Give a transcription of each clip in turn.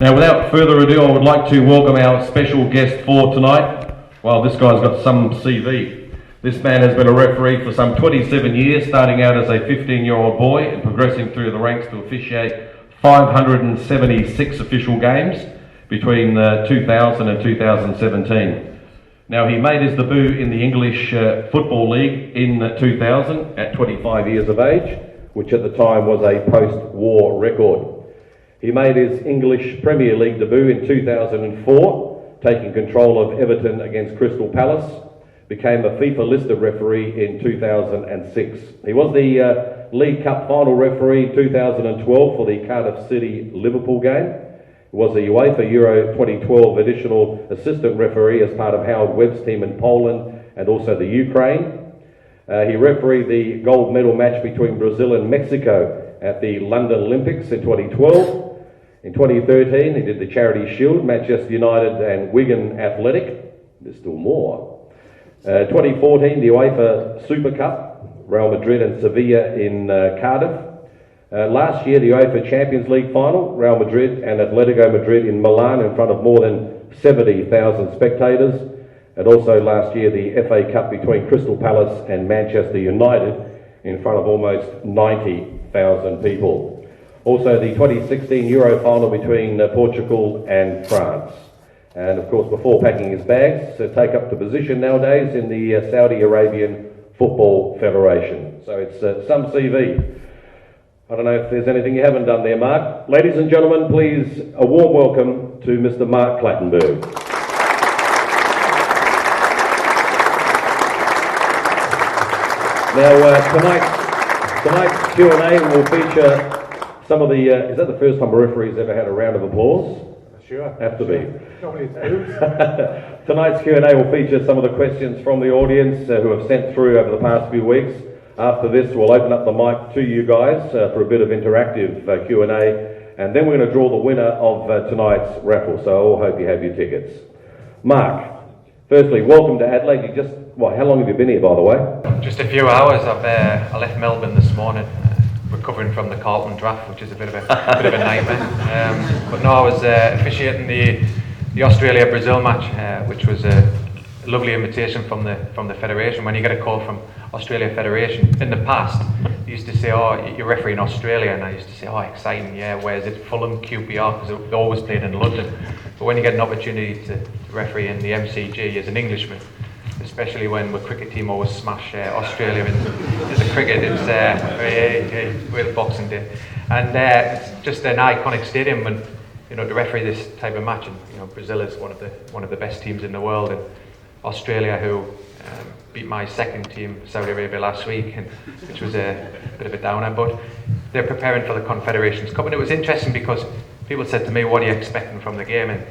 Now, without further ado, I would like to welcome our special guest for tonight. Well, this guy's got some CV. This man has been a referee for some 27 years, starting out as a 15-year-old boy and progressing through the ranks to officiate 576 official games between 2000 and 2017. Now, he made his debut in the English Football League in 2000 at 25 years of age, which at the time was a post-war record. He made his English Premier League debut in 2004, taking control of Everton against Crystal Palace, became a FIFA listed referee in 2006. He was the League Cup final referee in 2012 for the Cardiff City-Liverpool game. He was a UEFA Euro 2012 additional assistant referee as part of Howard Webb's team in Poland and also the Ukraine. He refereed the gold medal match between Brazil and Mexico at the London Olympics in 2012. In 2013, he did the Charity Shield, Manchester United and Wigan Athletic. There's still more. 2014, the UEFA Super Cup, Real Madrid and Sevilla in Cardiff. Last year, the UEFA Champions League final, Real Madrid and Atletico Madrid in Milan in front of more than 70,000 spectators. And also last year, the FA Cup between Crystal Palace and Manchester United in front of almost 90,000 people. Also the 2016 Euro final between Portugal and France. And of course, before packing his bags, to take up the position nowadays in the Saudi Arabian Football Federation. So it's some CV. I don't know if there's anything you haven't done there, Mark. Ladies and gentlemen, please a warm welcome to Mr. Mark Clattenburg. Now, tonight's Q&A will feature some of the, is that the first time a referee's ever had a round of applause? Sure. Have to be. Normally it's Tonight's Q&A will feature some of the questions from the audience who have sent through over the past few weeks. After this, we'll open up the mic to you guys for a bit of interactive Q&A, and then we're going to draw the winner of tonight's raffle, so I all hope you have your tickets. Mark, firstly, welcome to Adelaide. How long have you been here, by the way? Just a few hours. I left Melbourne this morning, recovering from the Carlton draft, which is a bit of a nightmare. But no, I was officiating the Australia-Brazil match, which was a lovely invitation from the federation. When you get a call from Australia Federation, in the past they used to say, "Oh, you're refereeing Australia," and I used to say, "Oh, exciting! Yeah, where is it? Fulham, QPR," because they always played in London. But when you get an opportunity to referee in the MCG as an Englishman, especially when the cricket team always smash Australia in the cricket, it's real Boxing Day, and it's just an iconic stadium. And to referee this type of match, and Brazil is one of the best teams in the world, and Australia, who beat my second team, Saudi Arabia, last week, which was a bit of a downer, but they're preparing for the Confederations Cup. And it was interesting because people said to me, "What are you expecting from the game?" And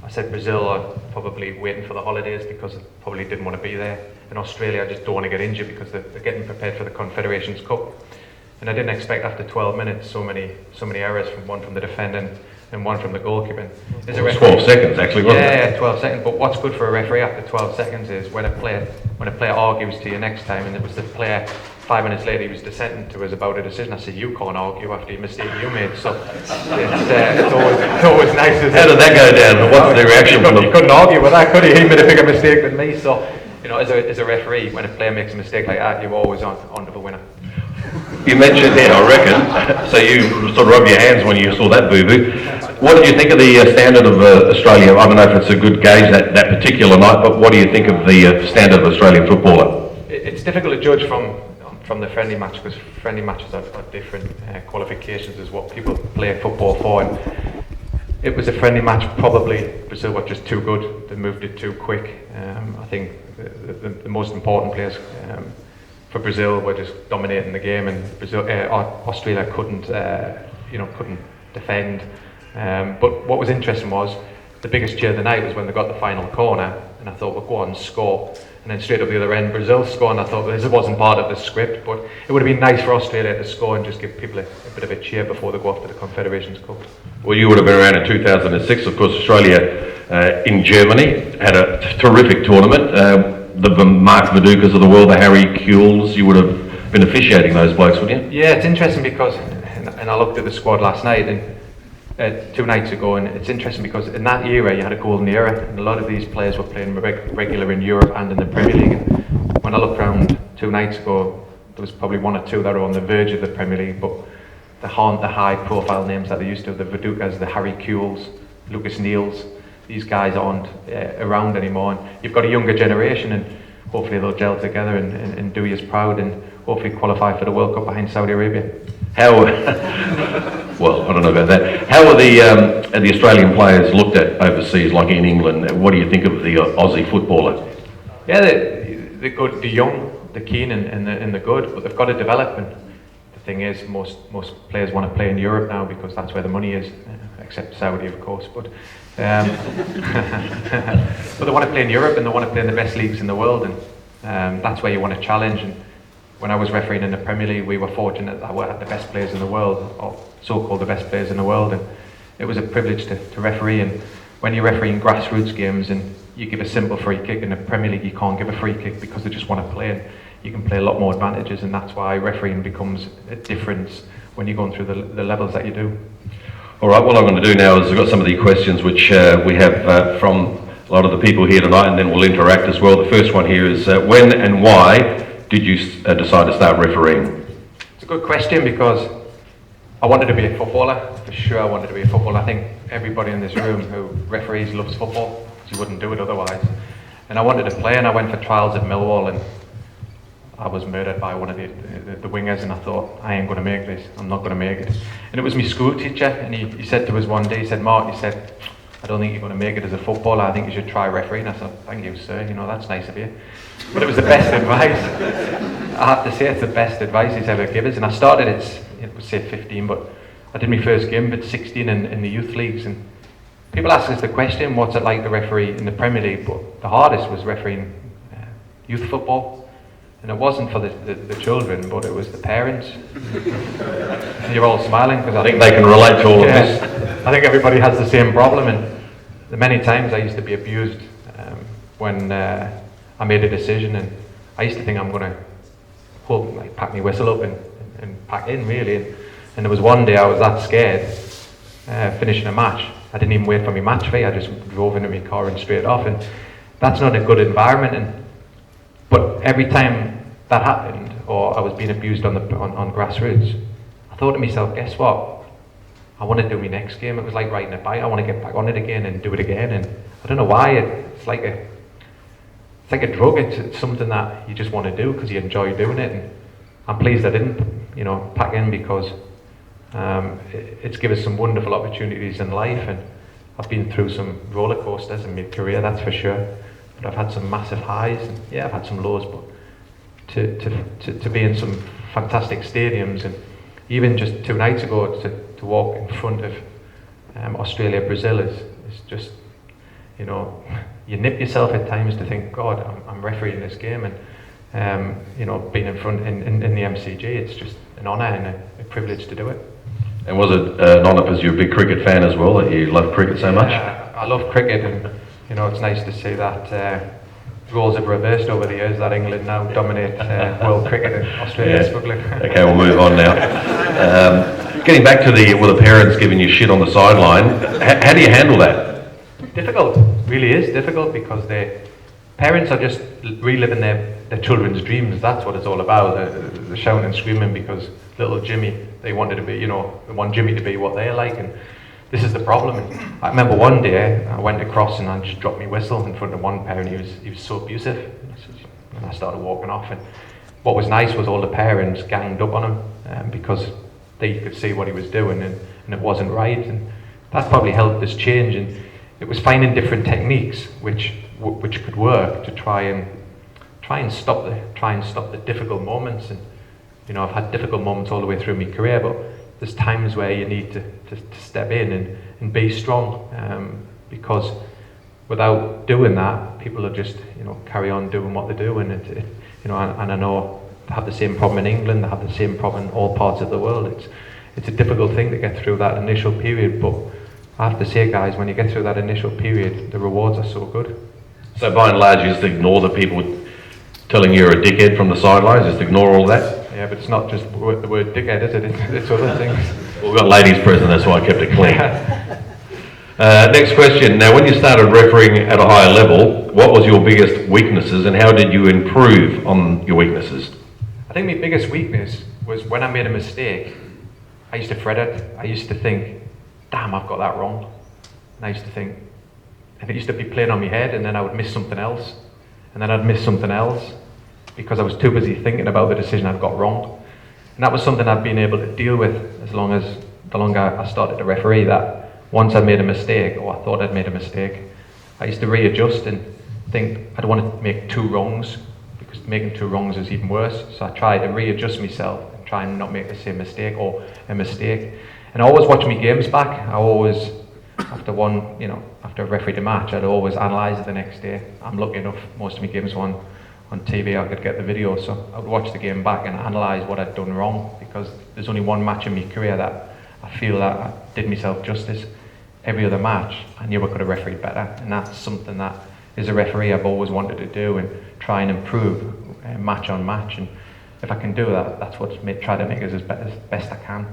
I said Brazil are probably waiting for the holidays because they probably didn't want to be there. In Australia, I just don't want to get injured because they're getting prepared for the Confederations Cup. And I didn't expect after 12 minutes so many errors, one from the defending and one from the goalkeeper. 12 seconds actually, wasn't it? Yeah, 12 seconds. But what's good for a referee after 12 seconds is when a player argues to you next time, and it was the player 5 minutes later he was dissenting to us about a decision. I said, "You can't argue after your mistake you made." So it's always nice. How did that go down? What's the reaction from them? You couldn't argue with that, could you? He made a bigger mistake than me. So, as a referee, when a player makes a mistake like that, you're always on to the winner. You mentioned there, I reckon, so you sort of rubbed your hands when you saw that boo-boo. What did you think of the standard of Australia? I don't know if it's a good gauge that particular night, but what do you think of the standard of Australian footballer? It's difficult to judge from the friendly match, because friendly matches have different qualifications as what people play football for. And it was a friendly match. Probably Brazil were just too good. They moved it too quick. I think the most important players for Brazil were just dominating the game, and Australia couldn't defend. But what was interesting was the biggest cheer of the night was when they got the final corner, and I thought, "Well, go on, score." And then straight up the other end, Brazil scored, and I thought, this wasn't part of the script, but it would have been nice for Australia to score and just give people a bit of a cheer before they go off to the Confederations Cup. Well, you would have been around in 2006. Of course, Australia in Germany had a terrific tournament. The Mark Vidukas of the world, the Harry Kewells, you would have been officiating those blokes, wouldn't you? Yeah, it's interesting because, and I looked at the squad last night, and 2 nights ago, and it's interesting because in that era you had a golden era, and a lot of these players were playing regular in Europe and in the Premier League. And when I looked around 2 nights ago, there was probably 1 or 2 that are on the verge of the Premier League, but they aren't the high-profile names that they used to. The Vidukas, the Harry Kewells, Lucas Neals. These guys aren't around anymore. And you've got a younger generation, and hopefully they'll gel together and do us proud, and hopefully qualify for the World Cup behind Saudi Arabia. How, well, I don't know about that. How are the Australian players looked at overseas, like in England? What do you think of the Aussie footballer? Yeah, they're good, they're young, they're keen and they're good, but they've got to develop. And the thing is, most players want to play in Europe now because that's where the money is, except Saudi, of course. But but they want to play in Europe, and they want to play in the best leagues in the world, and that's where you want to challenge. And when I was refereeing in the Premier League, we were fortunate that we had the best players in the world, or so-called the best players in the world, and it was a privilege to referee. And when you're refereeing grassroots games and you give a simple free kick, in the Premier League you can't give a free kick because they just want to play, and you can play a lot more advantages, and that's why refereeing becomes a difference when you're going through the levels that you do. All right, what I'm going to do now is I've got some of the questions which we have from a lot of the people here tonight, and then we'll interact as well. The first one here is when and why did you decide to start refereeing? It's a good question because I wanted to be a footballer. For sure I wanted to be a footballer. I think everybody in this room who referees loves football, because you wouldn't do it otherwise. And I wanted to play, and I went for trials at Millwall, and I was murdered by one of the wingers, and I thought, I ain't going to make this, I'm not going to make it. And it was my school teacher, and he said to us one day, he said, Mark, he said, I don't think you're going to make it as a footballer, I think you should try refereeing. I said, thank you, sir, you know, that's nice of you. But it was the best advice. I have to say it's the best advice he's ever given us. And I started it was say 15, but I did my first game at 16 in the youth leagues. And people ask us the question, what's it like to referee in the Premier League? But the hardest was refereeing youth football. And it wasn't for the children, but it was the parents. And you're all smiling because I think they can relate to all of this. I think everybody has the same problem, and the many times I used to be abused when I made a decision, and I used to think I'm going to pack my whistle up and pack in, really. And there was one day I was that scared, finishing a match. I didn't even wait for my match fee, I just drove into my car and straight off. And that's not a good environment. But every time that happened, or I was being abused on grassroots, I thought to myself, guess what? I want to do my next game. It was like riding a bike. I want to get back on it again and do it again. And I don't know why. It's like a drug. It's something that you just want to do because you enjoy doing it. And I'm pleased I didn't, pack in, because it's given us some wonderful opportunities in life. And I've been through some roller coasters in my career, that's for sure. But I've had some massive highs, and yeah, I've had some lows, but to be in some fantastic stadiums, and even just 2 nights ago to walk in front of Australia, Brazil is just, you nip yourself at times to think, God, I'm refereeing this game, and being in front in the MCG, it's just an honour and a privilege to do it. And was it an honour because you're a big cricket fan as well, that you love cricket so much? I love cricket, and it's nice to see that roles have reversed over the years, that England now dominate world cricket and Australia struggling. Okay, we'll move on now. Getting back to the parents giving you shit on the sideline, how do you handle that? Difficult, really is difficult, because the parents are just reliving their children's dreams. That's what it's all about. They're shouting and screaming because little Jimmy, they wanted to be, they want Jimmy to be what they're like, and this is the problem. And I remember one day I went across and I just dropped my whistle in front of one parent. He was so abusive, and I started walking off. And what was nice was all the parents ganged up on him because they could see what he was doing, and it wasn't right. And that probably helped us change. And it was finding different techniques which could work to try and stop the difficult moments. And I've had difficult moments all the way through my career, but there's times where you need to step in and be strong, because without doing that, people will just carry on doing what they do. And and I know they have the same problem in England, they have the same problem in all parts of the world. It's a difficult thing to get through that initial period, but I have to say, guys, when you get through that initial period, the rewards are so good. So by and large, you just ignore the people telling you're a dickhead from the sidelines, just ignore all that? Yeah, but it's not just the word dickhead, is it? It's other things. Well, we've got ladies present, that's why I kept it clean. Next question. Now, when you started refereeing at a higher level, what was your biggest weaknesses and how did you improve on your weaknesses? I think my biggest weakness was when I made a mistake, I used to fret it. I used to think, damn, I've got that wrong. And I used to think, and it used to be playing on my head, and then I would miss something else, and then I'd miss something else because I was too busy thinking about the decision I'd got wrong. And that was something I've been able to deal with the longer I started to referee, that once I made a mistake, or I thought I'd made a mistake, I used to readjust and think I don't want to make two wrongs, because making two wrongs is even worse. So I tried to readjust myself and try and not make the same mistake or a mistake. And I always watch my games back. I always, after I refereed a match, I'd always analyse it the next day. I'm lucky enough, most of my games were on TV, I could get the video, so I would watch the game back and analyse what I'd done wrong, because there's only one match in my career that I feel that I did myself justice. Every other match, I knew I could have refereed better, and that's something that, as a referee, I've always wanted to do and try and improve match on match. And if I can do that, that's what try to make it as best I can.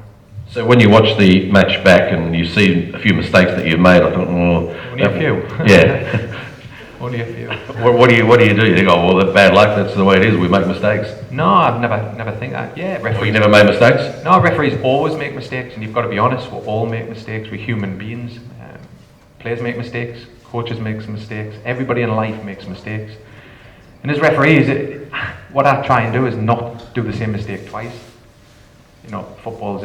So when you watch the match back and you see a few mistakes that you've made, I thought, only a few. Yeah. Only a few. What do you do? You think, oh, well, that's bad luck, that's the way it is, we make mistakes. No, I've never think that. Yeah, referees. Well, you never made mistakes? No, referees always make mistakes, and you've got to be honest, we all make mistakes, we're human beings. Players make mistakes, coaches make mistakes, everybody in life makes mistakes. And as referees, what I try and do is not do the same mistake twice. You know, football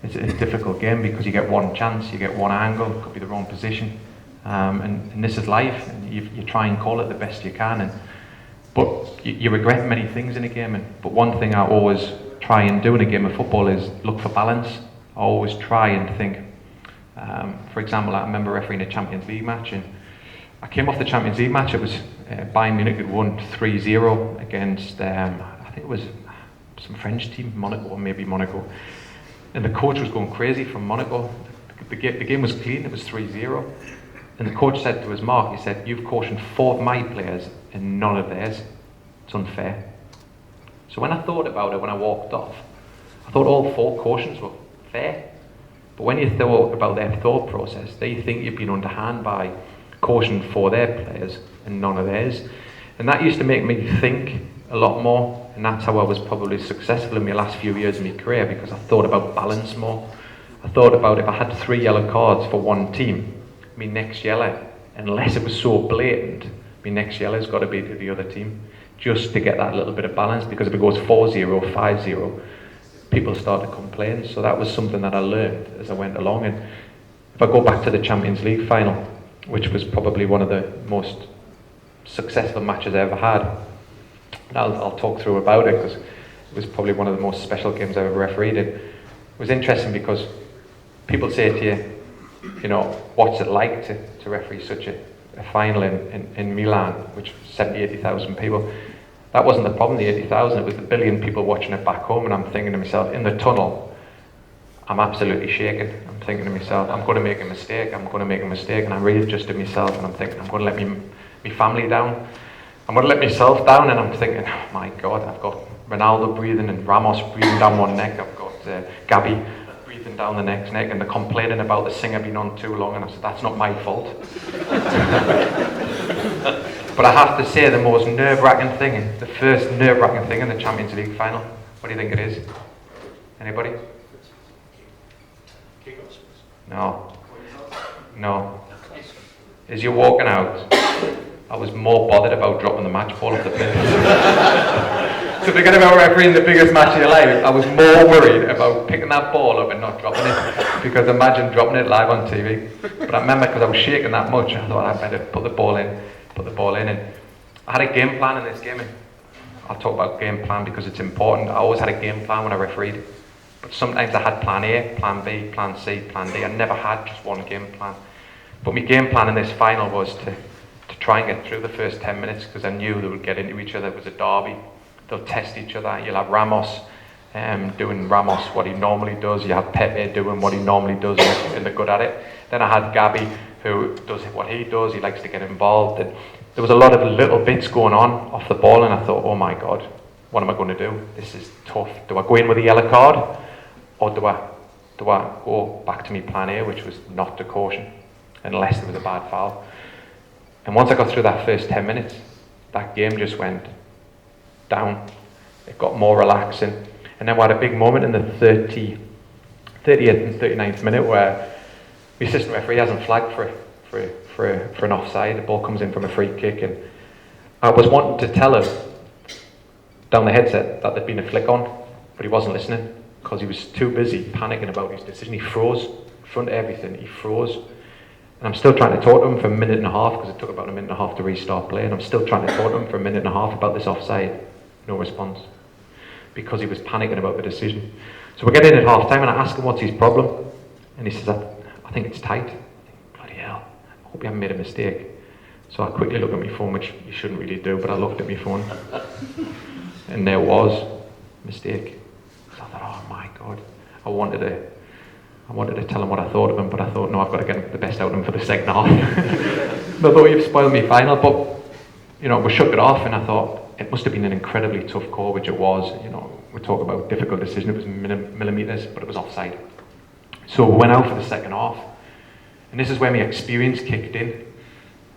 is a difficult game because you get one chance, you get one angle, it could be the wrong position. And this is life, and you try and call it the best you can. But you regret many things in a game. But one thing I always try and do in a game of football is look for balance. I always try and think. For example, I remember refereeing a Champions League match, and I came off the Champions League match. It was Bayern Munich had won 3-0 against, I think it was some French team, Monaco, or maybe Monaco. And the coach was going crazy from Monaco. The game was clean, it was 3-0. And the coach said to his mark, he said, "You've cautioned 4 of my players and none of theirs. It's unfair." So when I thought about it, when I walked off, I thought all 4 cautions were fair. But when you thought about their thought process, they think you've been underhand by caution for their players and none of theirs. And that used to make me think a lot more, and that's how I was probably successful in my last few years of my career, because I thought about balance more. I thought about if I had 3 yellow cards for one team, my next yellow, unless it was so blatant, my next yellow's got to be to the other team, just to get that little bit of balance, because if it goes 4-0, 5-0, people start to complain. So that was something that I learned as I went along. And if I go back to the Champions League final, which was probably one of the most successful matches I ever had, and I'll talk through about it because it was probably one of the most special games I've ever refereed. It was interesting because people say to you, you know, what's it like to referee such a final in Milan, which 80,000 people. That wasn't the problem, the 80,000, it was the billion people watching it back home. And I'm thinking to myself, in the tunnel, I'm absolutely shaking. I'm thinking to myself, I'm going to make a mistake, and I readjusted myself, and I'm thinking, I'm going to let my family down. I'm going to let myself down, and I'm thinking, oh my God, I've got Ronaldo breathing and Ramos breathing down one neck, I've got Gabby breathing down the next neck, and they're complaining about the singer being on too long, and I said, that's not my fault. But I have to say, the most nerve-wracking thing, the first nerve-wracking thing in the Champions League final, what do you think it is? Anybody? No. As you're walking out, I was more bothered about dropping the match ball off the pitch. So forget about refereeing the biggest match of your life. I was more worried about picking that ball up and not dropping it, because imagine dropping it live on TV. But I remember, because I was shaking that much, I thought I'd better put the ball in, and I had a game plan in this game, and I'll talk about game plan because it's important. I always had a game plan when I refereed, but sometimes I had plan A, plan B, plan C, plan D. I never had just one game plan. But my game plan in this final was to try and get through the first 10 minutes, because I knew they would get into each other. It was a derby. They'll test each other. You'll have Ramos doing Ramos what he normally does. You have Pepe doing what he normally does, and they're good at it. Then I had Gabby, who does what he does. He likes to get involved. And there was a lot of little bits going on off the ball, and I thought, oh my God, what am I going to do? This is tough. Do I go in with a yellow card, or do I do I go back to my plan A, which was not to caution, unless there was a bad foul? And once I got through that first 10 minutes, that game just went down. It got more relaxing. And then we had a big moment in the 30th and 39th minute where the assistant referee hasn't flagged for an offside. The ball comes in from a free kick, and I was wanting to tell him down the headset that there'd been a flick on, but he wasn't listening because he was too busy panicking about his decision. He froze in front of everything. He froze. And I'm still trying to talk to him for a minute and a half, because it took about a minute and a half to restart play, and I'm still trying to talk to him for a minute and a half about this offside. No response, because he was panicking about the decision. So we get in at half time and I ask him what's his problem, and he says, I think it's tight. I think, bloody hell, I hope you haven't made a mistake. So I quickly look at my phone, which you shouldn't really do, but I looked at my phone and there was a mistake. So I thought, oh my God, I wanted to tell him what I thought of him, but I thought, no, I've got to get the best out of him for the second half. I thought, you've spoiled me final, but you know, we shook it off, and I thought it must have been an incredibly tough call, which it was. You know, we talk about difficult decision, it was millimetres, but it was offside. So we went out for the second half, and this is where my experience kicked in,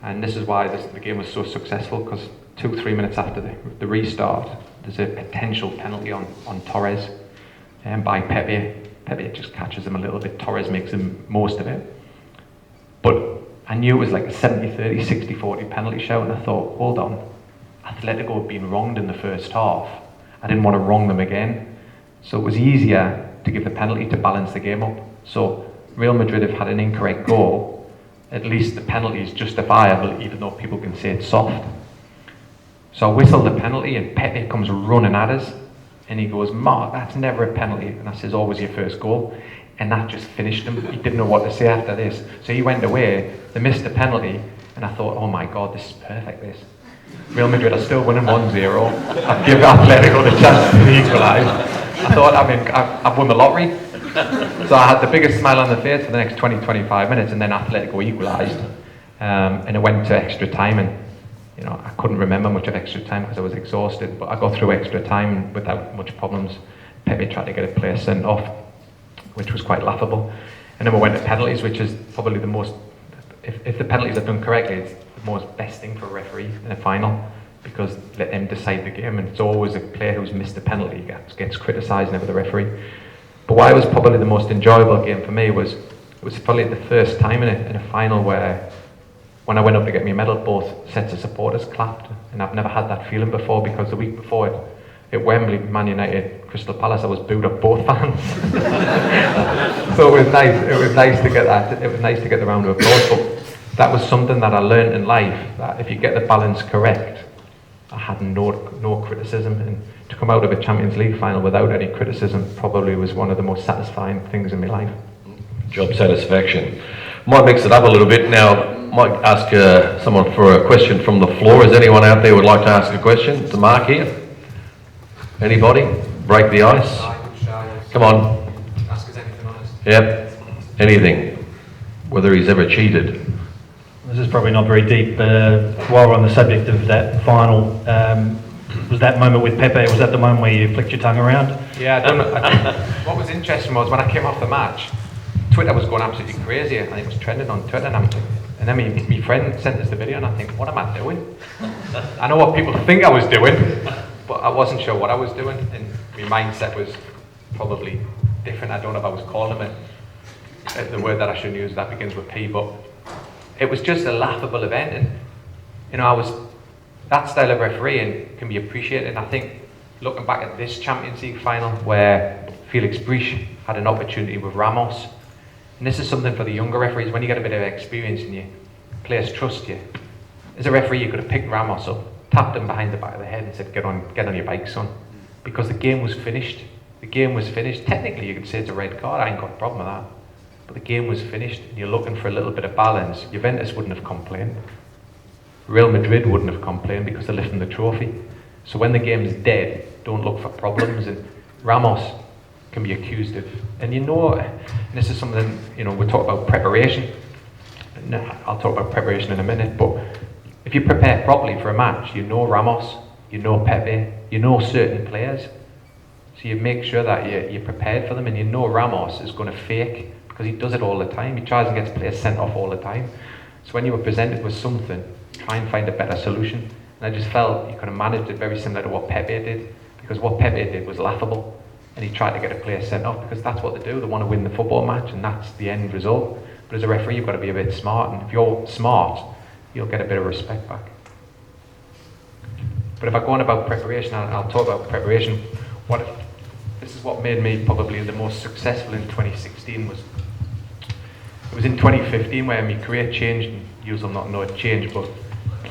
and this is why the game was so successful, because 2-3 minutes after the restart, there's a potential penalty on Torres by Pepe. Pepe just catches him a little bit, Torres makes him most of it. But I knew it was like a 70-30, 60-40 penalty shout, and I thought, hold on, Atletico had been wronged in the first half. I didn't want to wrong them again. So it was easier to give the penalty to balance the game up. So Real Madrid have had an incorrect goal. At least the penalty is justifiable, even though people can say it's soft. So I whistled the penalty, and Pepe comes running at us. And he goes, Mark, that's never a penalty. And I says, always your first goal. And that just finished him. He didn't know what to say after this. So he went away, they missed the penalty, and I thought, oh my God, this is perfect, this. Real Madrid are still winning 1-0. I've given Atletico the chance to equalise. I thought, I've won the lottery. So I had the biggest smile on the face for the next 20-25 minutes, and then Atletico equalised. And it went to extra time, and you know, I couldn't remember much of extra time because I was exhausted, but I got through extra time without much problems. Pepe tried to get a player sent off, which was quite laughable. And then we went to penalties, which is probably the most, if the penalties are done correctly, it's the most best thing for a referee in a final, because let them decide the game, and it's always a player who's missed a penalty gets criticised never the referee. But why it was probably the most enjoyable game for me was, it was probably the first time in a final where, when I went up to get my medal, both sets of supporters clapped, and I've never had that feeling before, because the week before it, at Wembley, Man United, Crystal Palace, I was booed up both fans. So it was nice. It was nice to get that. It was nice to get the round of applause. But that was something that I learned in life, that if you get the balance correct, I had no criticism, and to come out of a Champions League final without any criticism probably was one of the most satisfying things in my life. Job satisfaction. Might mix it up a little bit now. Might ask someone for a question from the floor. Is anyone out there would like to ask a question to Mark here? Anybody? Break the ice. Come on. Ask us anything honest. Yep. Anything. Whether he's ever cheated. This is probably not very deep, but while we're on the subject of that final, was that moment with Pepe, was that the moment where you flicked your tongue around? Yeah, I don't know. What was interesting was when I came off the match, Twitter was going absolutely crazy. I think it was trending on Twitter, and then my friend sent us the video, and I think, what am I doing? I know what people think I was doing, but I wasn't sure what I was doing, and my mindset was probably different. I don't know if I was calling it the word that I shouldn't use that begins with P, but it was just a laughable event, and you know, that style of refereeing can be appreciated. And I think looking back at this Champions League final where Felix Brych had an opportunity with Ramos, and this is something for the younger referees, when you get a bit of experience and players trust you. As a referee, you could have picked Ramos up, tapped him behind the back of the head and said, get on your bike, son. Because the game was finished. The game was finished. Technically, you could say it's a red card. I ain't got a problem with that. But the game was finished, and you're looking for a little bit of balance. Juventus wouldn't have complained. Real Madrid wouldn't have complained because they're lifting the trophy. So when the game's dead, don't look for problems. And Ramos can be accused of, and you know, and this is something, you know, we talk about preparation. I'll talk about preparation in a minute, but if you prepare properly for a match, you know Ramos, you know Pepe, you know certain players. So you make sure that you're prepared for them, and you know Ramos is going to fake, because he does it all the time. He tries and gets players sent off all the time. So when you were presented with something, try and find a better solution. And I just felt you could have managed it very similar to what Pepe did, because what Pepe did was laughable. And he tried to get a player sent off, because that's what they do. They want to win the football match, and that's the end result. But as a referee, you've got to be a bit smart. And if you're smart, you'll get a bit of respect back. But if I go on about preparation, I'll talk about preparation. This is what made me probably the most successful in 2016 was, it was in 2015 where my career changed, and you'll not know it changed, but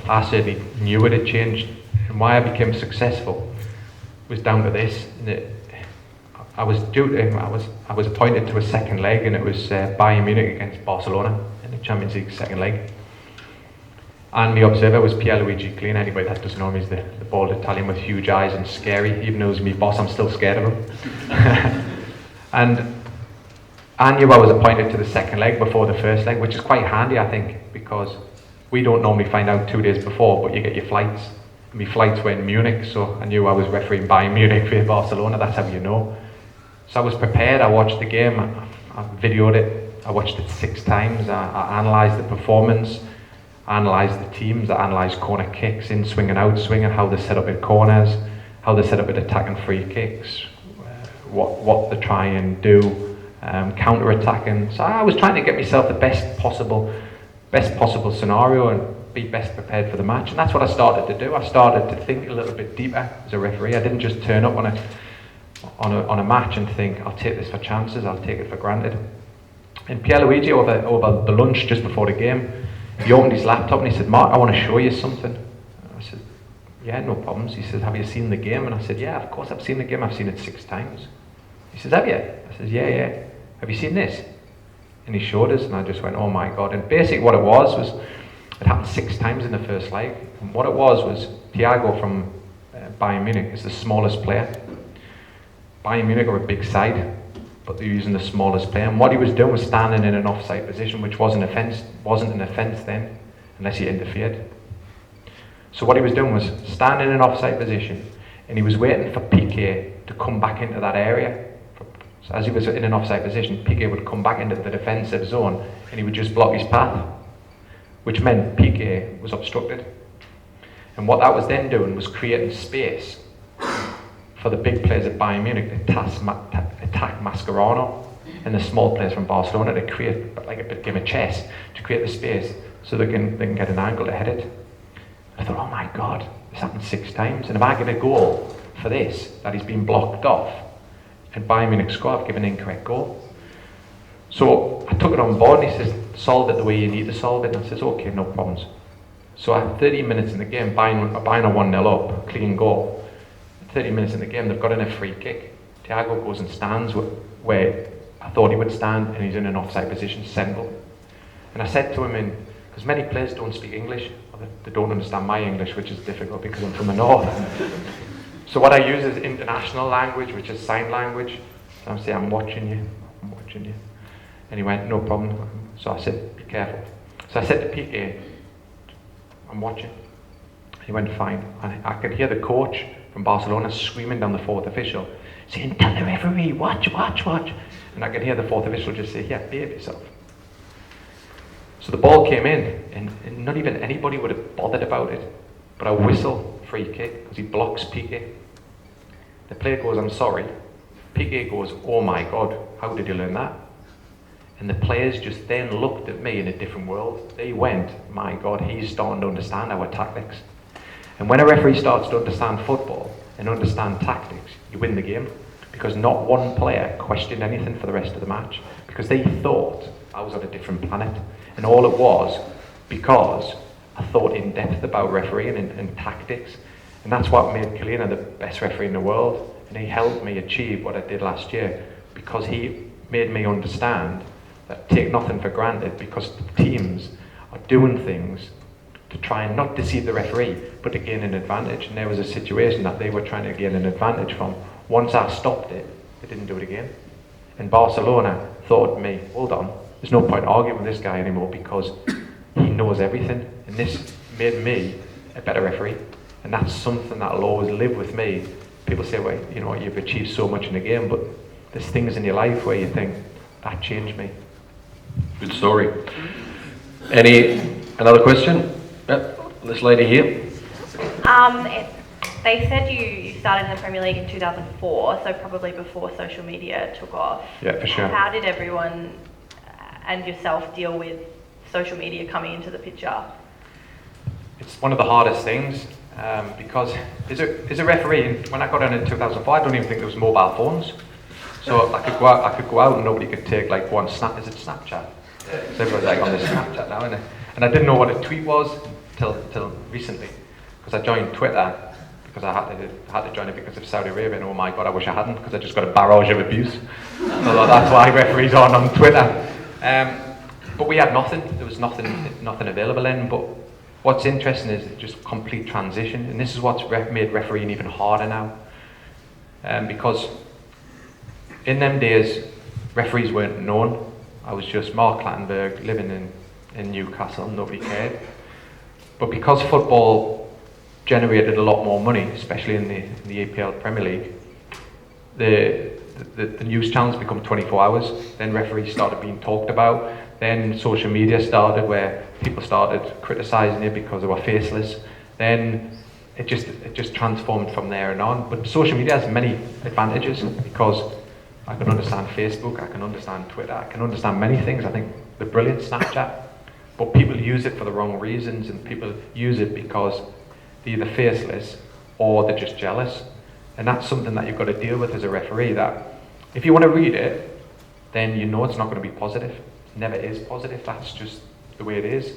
I certainly knew it had changed. And why I became successful was down to this. I was appointed to a second leg, and it was Bayern Munich against Barcelona in the Champions League second leg. And my observer was Pierluigi Collina. Anybody that doesn't know him, he's the bald Italian with huge eyes and scary. Even though he's my boss, I'm still scared of him. And I knew I was appointed to the second leg before the first leg, which is quite handy, I think, because we don't normally find out 2 days before, but you get your flights. My flights were in Munich, so I knew I was refereeing Bayern Munich for Barcelona. That's how you know. So I was prepared. I watched the game. I videoed it. I watched it 6 times. I analysed the performance. I analysed the teams. I analysed corner kicks, in swing and out swing, and how they set up in corners, how they set up at attacking free kicks, what they try and do, counter-attacking. So I was trying to get myself the best possible scenario and be best prepared for the match. And that's what I started to do. I started to think a little bit deeper as a referee. I didn't just turn up on a match and think, I'll take this for chances, I'll take it for granted. And Pierluigi, over the lunch just before the game, he opened his laptop and he said, Mark, I want to show you something. I said, yeah, no problems. He said, have you seen the game? And I said, yeah, of course I've seen the game. I've seen it 6 times. He says, have you? I said, yeah. Have you seen this? And he showed us, and I just went, oh my God. And basically what it was it happened 6 times in the first leg. And what it was Thiago from Bayern Munich is the smallest player. Bayern Munich are a big side, but they're using the smallest player. And what he was doing was standing in an offside position, which wasn't an offence then, unless he interfered. So what he was doing was standing in an offside position, and he was waiting for Piqué to come back into that area. So as he was in an offside position, Piqué would come back into the defensive zone, and he would just block his path, which meant Piqué was obstructed. And what that was then doing was creating space for the big players at Bayern Munich to attack Mascherano and the small players from Barcelona to create like a bit game of chess, to create the space so they can get an angle to head it. I thought, oh my God, this happened 6 times, and if I get a goal for this, that he's been blocked off, and Bayern Munich score, I've given an incorrect goal. So I took it on board, and he says, solve it the way you need to solve it. And I says, okay, no problems. So at 30 minutes in the game, Bayern are 1-0 up, clean goal. 30 minutes in the game, they've got in a free kick. Thiago goes and stands where I thought he would stand, and he's in an offside position, central. And I said to him, because many players don't speak English, or they don't understand my English, which is difficult because I'm from the north. So what I use is international language, which is sign language. So I'm saying, I'm watching you. And he went, no problem. So I said, be careful. So I said to Piqué, I'm watching. He went, fine. And I could hear the coach from Barcelona screaming down the 4th official, saying, tell the referee, watch. And I could hear the 4th official just say, yeah, behave yourself. So the ball came in, and not even anybody would have bothered about it. But I whistle, free kick, because he blocks Piqué. The player goes, I'm sorry. Piqué goes, oh my God, how did you learn that? And the players just then looked at me in a different world. They went, my God, he's starting to understand our tactics. And when a referee starts to understand football and understand tactics, you win the game. Because not one player questioned anything for the rest of the match. Because they thought I was on a different planet. And all it was because I thought in depth about refereeing and tactics. And that's what made Collina the best referee in the world. And he helped me achieve what I did last year. Because he made me understand that take nothing for granted, because the teams are doing things to try and not deceive the referee, but to gain an advantage. And there was a situation that they were trying to gain an advantage from. Once I stopped it, they didn't do it again. And Barcelona thought to me, hold on, there's no point arguing with this guy anymore because he knows everything. And this made me a better referee. And that's something that will always live with me, people say, well, you know, you've achieved so much in the game, but there's things in your life where you think, that changed me. Good story. Another question? Yep, this lady here. They said you started in the Premier League in 2004, so probably before social media took off. Yeah, for sure. How did everyone and yourself deal with social media coming into the picture? It's one of the hardest things because as a referee, when I got in 2005, I don't even think there was mobile phones. So I could go out and nobody could take like one snap. Is it Snapchat? So everyone's like on this Snapchat now, and I didn't know what a tweet was till recently, because I joined Twitter because I had to join it because of Saudi Arabia, and oh my God, I wish I hadn't, because I just got a barrage of abuse. So that's why referees aren't on Twitter. But we had nothing. There was nothing available then. But what's interesting is just complete transition, and this is what's made refereeing even harder now, because in them days, referees weren't known. I was just Mark Clattenburg living in Newcastle, nobody cared. But because football generated a lot more money, especially in the EPL Premier League, the news channels become 24 hours. Then referees started being talked about. Then social media started, where people started criticising it because they were faceless. Then it just transformed from there and on. But social media has many advantages, because I can understand Facebook, I can understand Twitter, I can understand many things. I think they're brilliant, Snapchat, but people use it for the wrong reasons, and people use it because they're either faceless or they're just jealous. And that's something that you've got to deal with as a referee, that if you want to read it, then you know it's not going to be positive. It never is positive, that's just the way it is.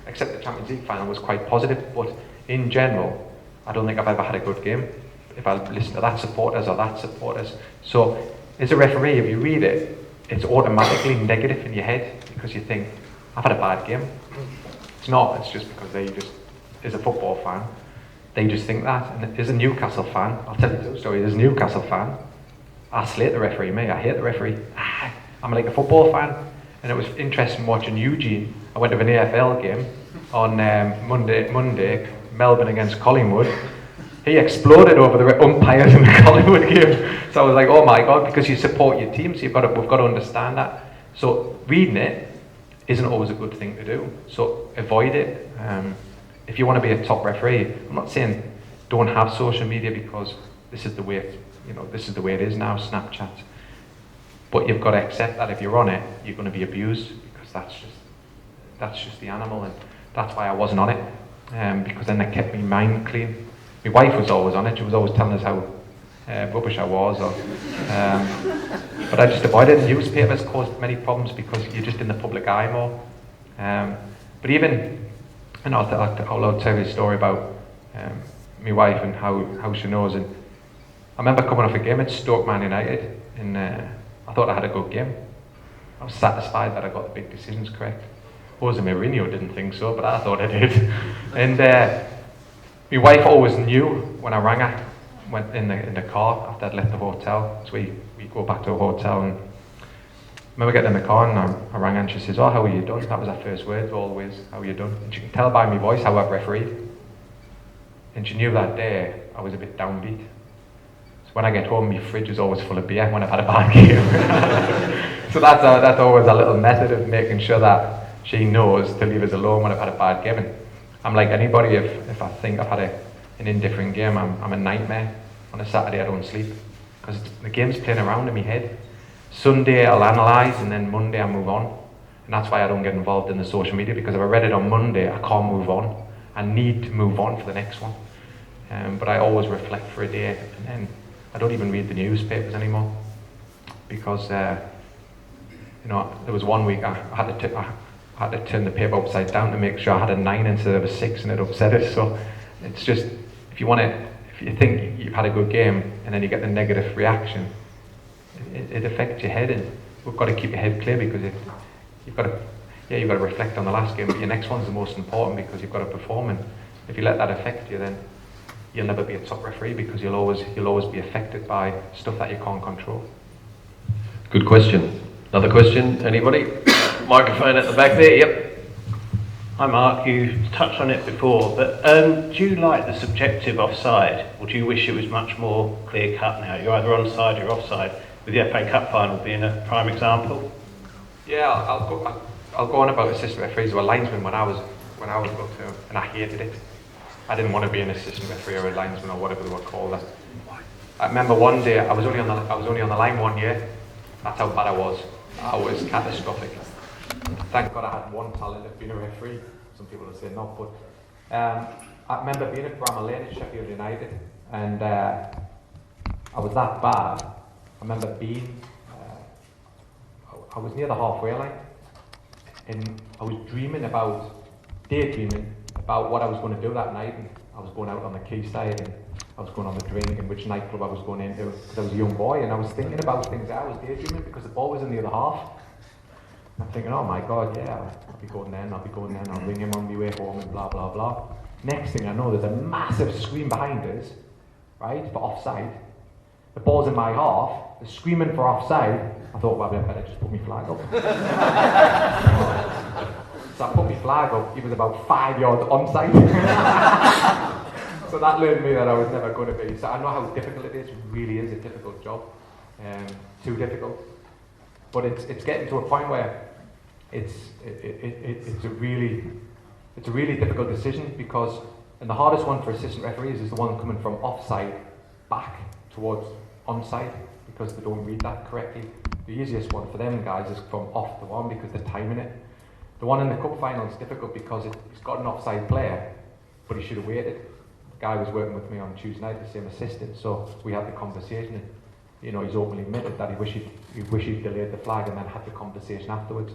Except the Champions League final was quite positive, but in general, I don't think I've ever had a good game if I listen to that supporters or that supporters. So as a referee, if you read it, it's automatically negative in your head, because you think, I've had a bad game. It's not, it's just because they just, as a football fan, they just think that. And as a Newcastle fan, I'll tell you the story, as a Newcastle fan, I slate the referee, mate, I hate the referee. I'm like a football fan. And it was interesting watching Eugene. I went to an AFL game on Monday, Melbourne against Collingwood. He exploded over the umpires in the Collingwood game. So I was like, oh my God, because you support your team, so we've got to understand that. So reading it isn't always a good thing to do. So avoid it. If you want to be a top referee, I'm not saying don't have social media, because this is the way, this is the way it is now, Snapchat. But you've got to accept that if you're on it, you're going to be abused, because that's just the animal, and that's why I wasn't on it, because then it kept my mind clean. My wife was always on it. She was always telling us how rubbish I was. But I just avoided it. Newspapers caused many problems because you're just in the public eye more. But even, I'll tell you a story about my wife and how she knows. And I remember coming off a game at Stoke Man United, and I thought I had a good game. I was satisfied that I got the big decisions correct. Jose Mourinho didn't think so, but I thought I did. And my wife always knew when I rang her, went in the car after I'd left the hotel. So we go back to a hotel, and I remember getting in the car, and I rang her, and she says, oh, how are you done? That was her first words always, how are you done? And she can tell by my voice how I've refereed. And she knew that day I was a bit downbeat. So when I get home, my fridge is always full of beer when I've had a bad game. So that's always a little method of making sure that she knows to leave us alone when I've had a bad game. And I'm like anybody, if I think I've had an indifferent game, I'm a nightmare. On a Saturday I don't sleep, because the game's playing around in my head. Sunday I'll analyse, and then Monday I move on. And that's why I don't get involved in the social media, because if I read it on Monday, I can't move on. I need to move on for the next one. But I always reflect for a day, and then I don't even read the newspapers anymore, because there was one week I had to turn the paper upside down to make sure I had a 9 instead of a 6, and it upset it. So it's just, if you think you've had a good game and then you get the negative reaction, it affects your head, and we've got to keep your head clear, because you've got to reflect on the last game, but your next one's the most important, because you've got to perform. And if you let that affect you, then you'll never be a top referee, because you'll always be affected by stuff that you can't control. Good question. Another question, anybody? Microphone at the back there, yep. Hi Mark, you touched on it before, but do you like the subjective offside, or do you wish it was much more clear cut now? You're either onside or offside, with the FA Cup final being a prime example. Yeah, I'll go on about assistant referees who were linesmen when I was up to, and I hated it. I didn't want to be an assistant referee or a linesman or whatever they were called. I remember one day I was only on the line 1 year. That's how bad I was. I was catastrophic. Thank God I had one talent of being a referee. Some people will say no, but I remember being at Bramall Lane at Sheffield United, and I was that bad. I remember being, I was near the halfway line, and I was daydreaming about what I was going to do that night. And I was going out on the quayside, and I was going on the drink, and which nightclub I was going into, because I was a young boy, and I was thinking about things I was daydreaming because the ball was in the other half. And I'm thinking, oh my God, yeah, I'll be going then, I'll ring him on my way home and blah, blah, blah. Next thing I know, there's a massive scream behind us, right, for offside. The ball's in my half, they're screaming for offside. I thought, well, I better just put my flag up. So I put my flag up, it was about 5 yards onside. So that learned me that I was never going to be. So I know how difficult it is, it really is a difficult job, too difficult. But it's getting to a point where it's a really difficult decision, because, and the hardest one for assistant referees is the one coming from offside back towards onside, because they don't read that correctly. The easiest one for them guys is from off the one, because they're timing it. The one in the cup final is difficult because he's got an offside player, but he should have waited. The guy was working with me on Tuesday night, the same assistant, so we had the conversation, and you know, he's openly admitted that he wished he'd delayed the flag and then had the conversation afterwards.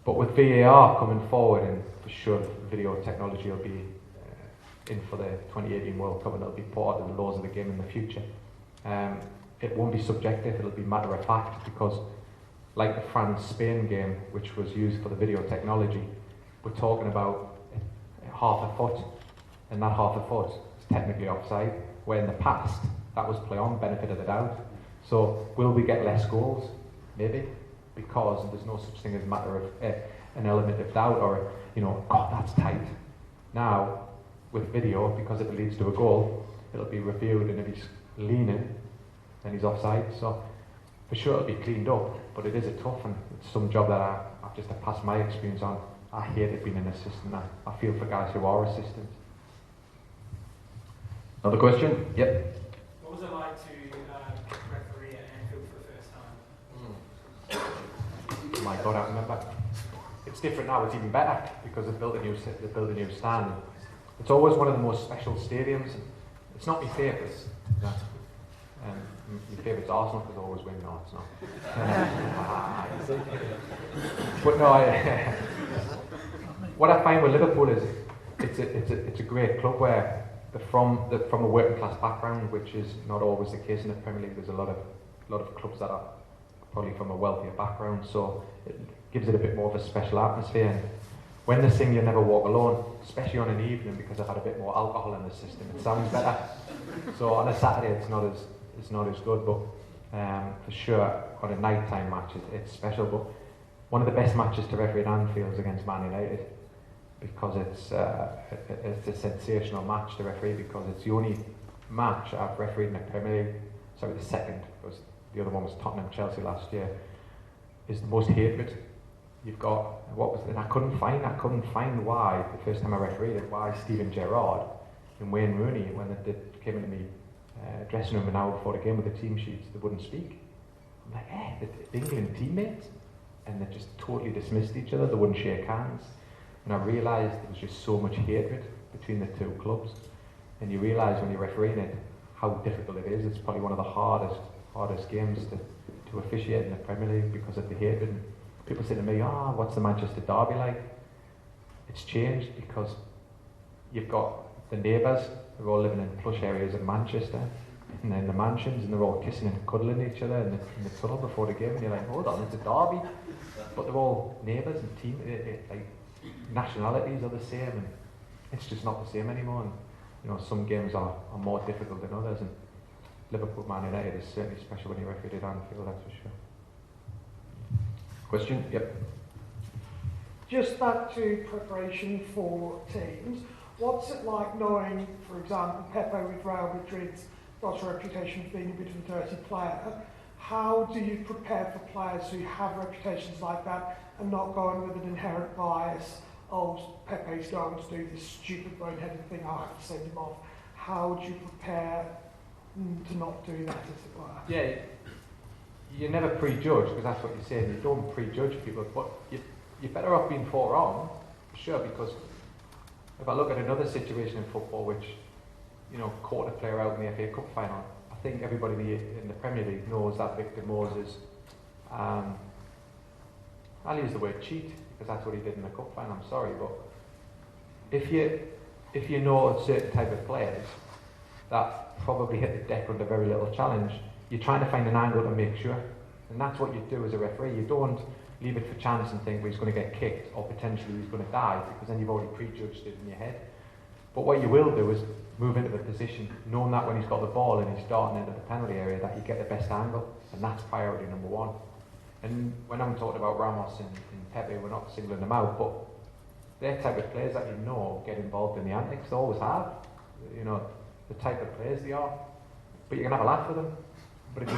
But with VAR coming forward, and for sure video technology will be in for the 2018 World Cup, and it'll be part of the laws of the game in the future. It won't be subjective, it'll be matter of fact, because like the France-Spain game, which was used for the video technology, we're talking about half a foot, and that half a foot is technically offside, where in the past that was play on, benefit of the doubt. So will we get less goals? Maybe, because there's no such thing as matter of an element of doubt, or you know, God, that's tight. Now with video, because if it leads to a goal, it'll be reviewed, and if he's leaning, then he's offside. So for sure it'll be cleaned up, but it is a tough, and it's some job that I've just to pass my experience on. I hated being an assistant. I feel for guys who are assistants. Another question? Yep. What was it like to referee at Anfield for the first time? Oh my God, I remember. It's different now, it's even better, because they've built a new stand. It's always one of the most special stadiums. It's not my favourite. My favourite's Arsenal, because they always win. No, it's not. But no, what I find with Liverpool is it's a great club where they're from a working class background, which is not always the case in the Premier League. There's a lot of clubs that are probably from a wealthier background, so it gives it a bit more of a special atmosphere. And when they sing "You Never Walk Alone," especially on an evening, because I've had a bit more alcohol in the system, it sounds better. So on a Saturday, it's not as good, but for sure on a nighttime match, it's special. But one of the best matches to referee at Anfield is against Man United, because it's a sensational match to referee, because it's the only match I've refereed in the Premier League. Sorry, the second, because the other one was Tottenham-Chelsea last year. Is the most hatred. You've got and I couldn't find why the first time I refereed it, why Steven Gerrard and Wayne Rooney, when they came into the dressing room an hour before the game with the team sheets, they wouldn't speak. I'm like, the England teammates, and they just totally dismissed each other. They wouldn't shake hands. And I realised there was just so much hatred between the two clubs. And you realise when you're refereeing it how difficult it is. It's probably one of the hardest games to officiate in the Premier League, because of the hatred. And people say to me, what's the Manchester derby like? It's changed, because you've got the neighbours who are all living in plush areas of Manchester, and then the mansions, and they're all kissing and cuddling each other in the tunnel before the game, and you're like, hold on, it's a derby. But they're all neighbours, and team, like nationalities are the same, and it's just not the same anymore. And you know, some games are more difficult than others, and Liverpool Man United is certainly special when you referee at Anfield, that's for sure. Question? Yep. just back to preparation for teams, what's it like knowing, for example, Pepe with Real Madrid's got a reputation for being a bit of a dirty player? How do you prepare for players who have reputations like that and not going with an inherent bias, oh, Pepe's going to do this stupid boneheaded thing, I'll have to send him off? How do you prepare to not do that, as it were? Yeah, you never prejudge, because that's what you're saying. You don't prejudge people, but you're better off being forearmed, for sure, because if I look at another situation in football, which, you know, caught a player out in the FA Cup final, I think everybody in the Premier League knows that Victor Moses, I'll use the word cheat, because that's what he did in the cup final, I'm sorry, but if you know a certain type of players that probably hit the deck under very little challenge, you're trying to find an angle to make sure. And that's what you do as a referee. You don't leave it for chance and think, well, he's going to get kicked or potentially he's going to die, because then you've already prejudged it in your head. But what you will do is move into the position, knowing that when he's got the ball and he's darting into the penalty area, that you get the best angle, and that's priority number one. And when I'm talking about Ramos and Pepe, we're not singling them out, but they're type of players that you know get involved in the antics. They always have, you know, the type of players they are. But you can have a laugh with them. But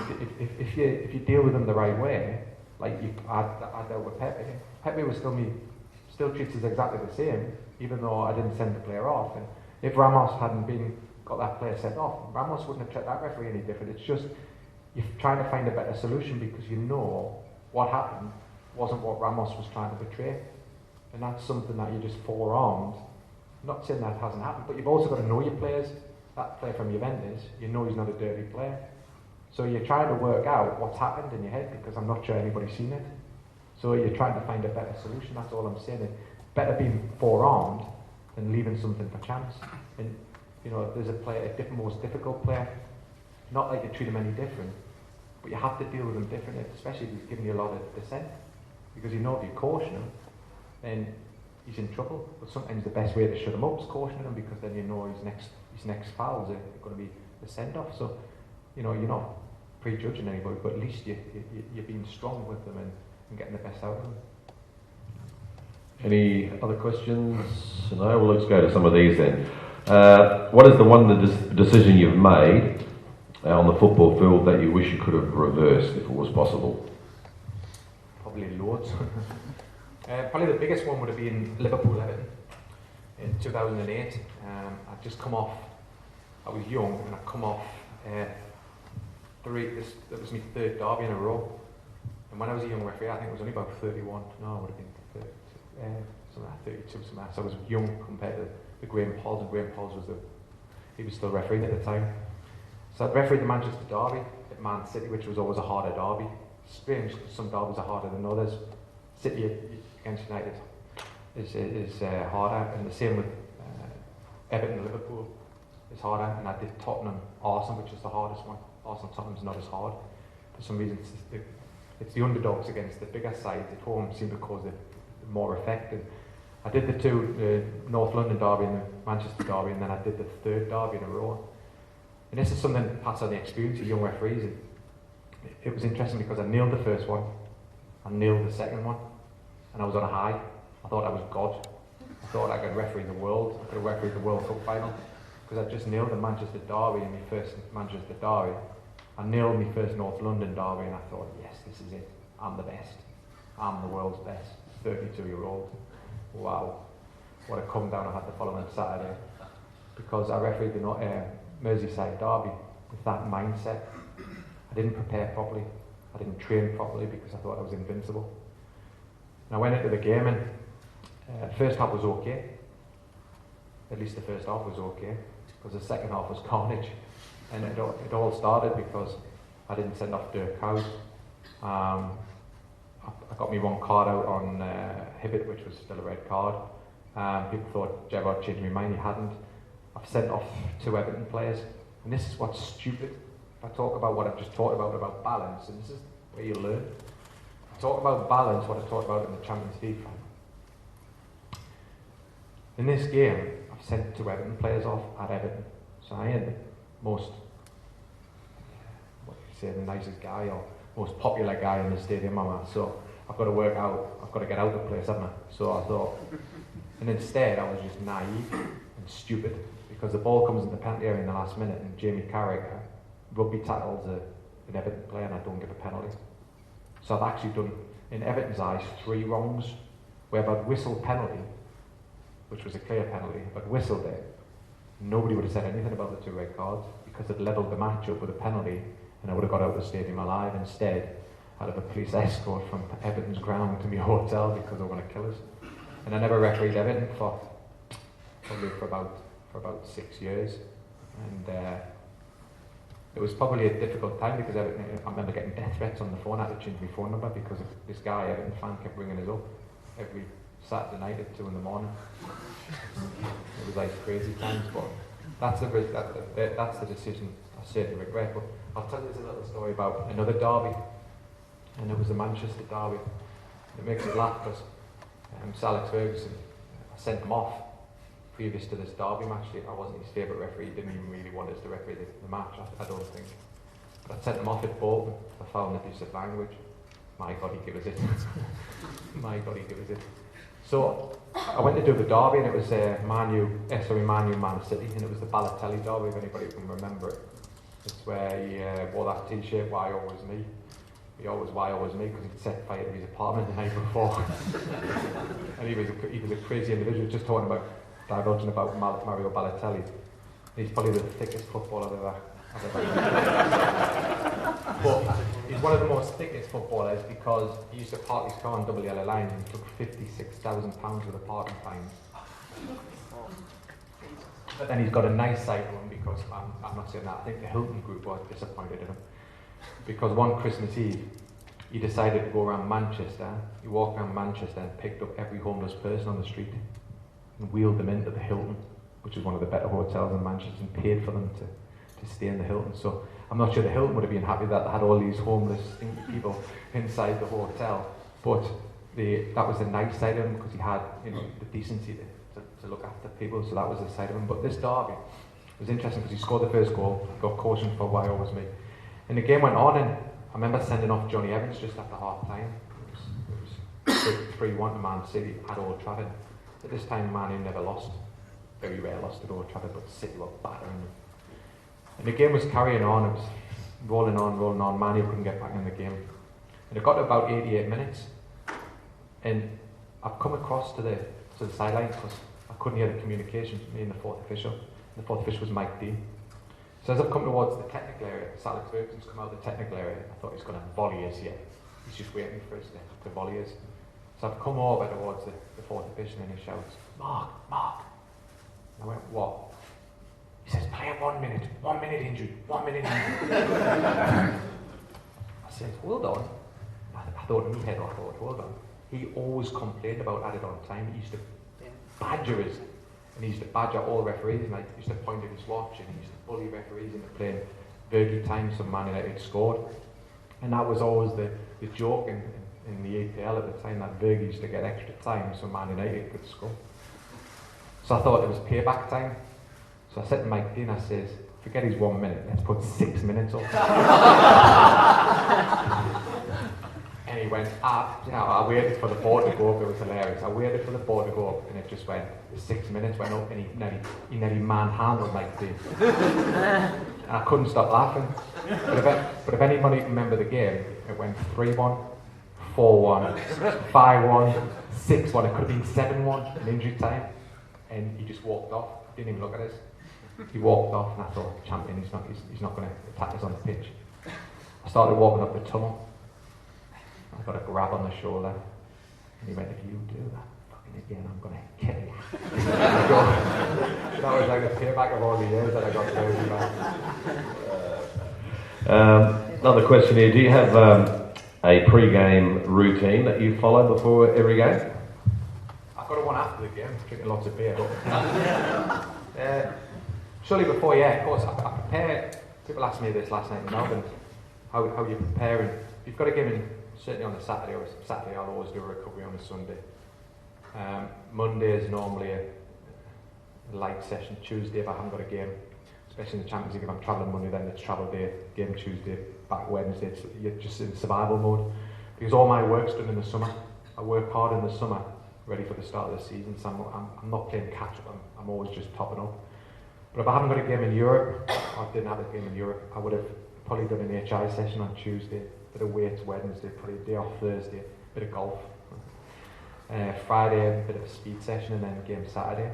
if you deal with them the right way, like I dealt with Pepe. Pepe was still treats us exactly the same, even though I didn't send the player off. And if Ramos hadn't got that player sent off, Ramos wouldn't have treated that referee any different. It's just you're trying to find a better solution, because you know what happened wasn't what Ramos was trying to portray. And that's something that you just forearmed. Not saying that hasn't happened, but you've also got to know your players. That player from Juventus, you know he's not a dirty player. So you're trying to work out what's happened in your head, because I'm not sure anybody's seen it. So you're trying to find a better solution, that's all I'm saying. It's better being forearmed than leaving something for chance. And, you know, if there's a player, most difficult player, not like you treat him any different, but you have to deal with him differently, especially if he's giving you a lot of dissent. Because you know if you caution him, then he's in trouble. But sometimes the best way to shut him up is cautioning him, because then you know his next fouls are going to be the send-off. So, you know, you're not prejudging anybody, but at least you're being strong with them and getting the best out of them. Any other questions? No? Well, let's go to some of these then. What is the one decision you've made on the football field that you wish you could have reversed if it was possible? Probably loads. Probably the biggest one would have been Liverpool-Everton in 2008. I'd just come off, I was young, and I'd come off that was my third derby in a row. And when I was a young referee, I think it was only about 31. No, it would have been 32, something like that. So I was young compared to Graham Pauls, and Graham Pauls he was still refereeing at the time. So I'd refereed the Manchester derby at Man City, which was always a harder derby. Strange, some derbies are harder than others. City against United is harder, and the same with Everton and Liverpool is harder. And I did Tottenham Arsenal, which is the hardest one. Arsenal Tottenham's not as hard. For some reason, it's the underdogs against the bigger sides at home seem to cause it more effect. And I did the two, North London derby and the Manchester derby, and then I did the third derby in a row. And this is something that passes on the experience of young referees. And it was interesting because I nailed the first one, I nailed the second one, and I was on a high. I thought I was God. I thought I could referee the world. I could have refereed the World Cup final, because I just nailed the Manchester derby in my first Manchester derby. I nailed my first North London derby, and I thought, yes, this is it. I'm the best. I'm the world's best. 32-year-old. Wow. What a come down I had the following Saturday. Because I refereed the Merseyside derby with that mindset. I didn't prepare properly. I didn't train properly because I thought I was invincible. And I went into the game, and the first half was okay. At least the first half was okay, because the second half was carnage. And it all started because I didn't send off Dirk Kuyt. I got me one card out on Hibbert, which was still a red card. People thought Gerrard changed my mind, he hadn't. I've sent off 2 Everton players, and this is what's stupid. If I talk about what I've just talked about balance, and this is where you learn. I talk about balance, what I talked about in the Champions League final. In this game, I've sent 2 Everton players off at Everton, so I ain't the most, what do you say, the nicest guy or most popular guy in the stadium, am I? So I've got to work out, I've got to get out of the place, haven't I? So I thought, and instead I was just naive and stupid, because the ball comes in the penalty area in the last minute and Jamie Carragher rugby tackles an Everton player and I don't give a penalty. So I've actually done, in Everton's eyes, 3 wrongs, where I'd whistled penalty, which was a clear penalty, but whistled it, nobody would have said anything about the 2 red cards, because it levelled the match up with a penalty and I would have got out of the stadium alive. Instead, I'd have a police escort from Everton's ground to my hotel because they were going to kill us. And I never refereed Everton for about 6 years. And it was probably a difficult time because I remember getting death threats on the phone. I had to change my phone number because of this guy, Everton fan, kept ringing us up every Saturday night at 2 in the morning. It was like crazy times, but that's the decision I certainly regret. But I'll tell you a little story about another derby, and it was the Manchester derby. It makes me laugh because Sir Alex Ferguson, I sent him off previous to this derby match. I wasn't his favourite referee, he didn't even really want us to referee the match, I don't think. But I sent him off at Bolton for foul and abusive language. My God, he gave us it. My God, he gave us it. So I went to do the derby, and it was Man City, and it was the Balotelli derby, if anybody can remember it. It's where he wore that t-shirt, why always me? He always, why always me? Because he'd set fire to his apartment the night before. And he was a crazy individual, just talking about, divulging about Mario Balotelli. He's probably the thickest footballer I've ever But he's one of the most thickest footballers because he used to park his car on double yellow lines and took £56,000 worth of parking fines. But then he's got a nice side to him because, I'm not saying that, I think the Hilton group was disappointed in him. Because one Christmas Eve, he decided to go around Manchester. He walked around Manchester and picked up every homeless person on the street and wheeled them into the Hilton, which is one of the better hotels in Manchester, and paid for them to stay in the Hilton. So I'm not sure the Hilton would have been happy that they had all these homeless people inside the hotel, but that was the nice side of him because he had the decency to look after people, so that was the side of him. But this derby was interesting because he scored the first goal, got cautioned for why always me. And the game went on, and I remember sending off Johnny Evans just after half time. It was 3-1 to Man City at Old Trafford. At this time, Man U never lost. Very rare lost at Old Trafford, but City were battering them. And the game was carrying on, it was rolling on. Man U couldn't get back in the game. And it got to about 88 minutes. And I've come across to the sideline because I couldn't hear the communication, me and the fourth official. And the fourth official was Mike Dean. So as I've come towards the technical area, Sir Alex Ferguson's come out of the technical area, I thought he's going to volley us here. He's just waiting for us to volley us. So I've come over towards the fourth official and he shouts, Mark. And I went, what? He says, player 1 minute, 1 minute injured, 1 minute injured. I said, hold on. I thought in my head, hold on. He always complained about added on time. He used to badger us. And he used to badger all referees, and he used to point at his watch, and he used to bully referees into playing Fergie time so Man United scored. And that was always the joke in the APL at the time, that Fergie used to get extra time so Man United could score. So I thought it was payback time. So I said to Mike Dean, I says, forget his 1 minute, let's put 6 minutes up. And he went up, I waited for the ball to go up, it was hilarious. I waited for the ball to go up and it just went, 6 minutes went up and he nearly manhandled Mike Dean. And I couldn't stop laughing. But if anybody can remember the game, it went 3-1, 4-1, 5-1, 6-1, it could have been 7-1 in injury time. And he just walked off, didn't even look at us. He walked off and I thought, champion, he's not going to attack us on the pitch. I started walking up the tunnel. I got a grab on the shoulder. And he went, if you do that fucking again, I'm going to kill you. That was like the payback of all the years that I got crazy back. Another question here. Do you have a pre-game routine that you follow before every game? I've got one after the game, drinking lots of beer. Surely before, yeah, of course. I prepare. People asked me this last night in Melbourne. How you preparing? You've got to give in. Certainly on the Saturday, I'll always do a recovery on a Sunday. Monday is normally a light session. Tuesday, if I haven't got a game, especially in the Champions League, if I'm travelling Monday, then it's travel day, game Tuesday, back Wednesday, you're just in survival mode. because all my work's done in the summer. I work hard in the summer, ready for the start of the season, so I'm not playing catch up, I'm always just topping up. But if I haven't got a game in Europe, or I didn't have a game in Europe, I would have probably done an HI session on Tuesday, bit of weights Wednesday, probably a day off Thursday, bit of golf. Friday, a bit of a speed session, and then game Saturday.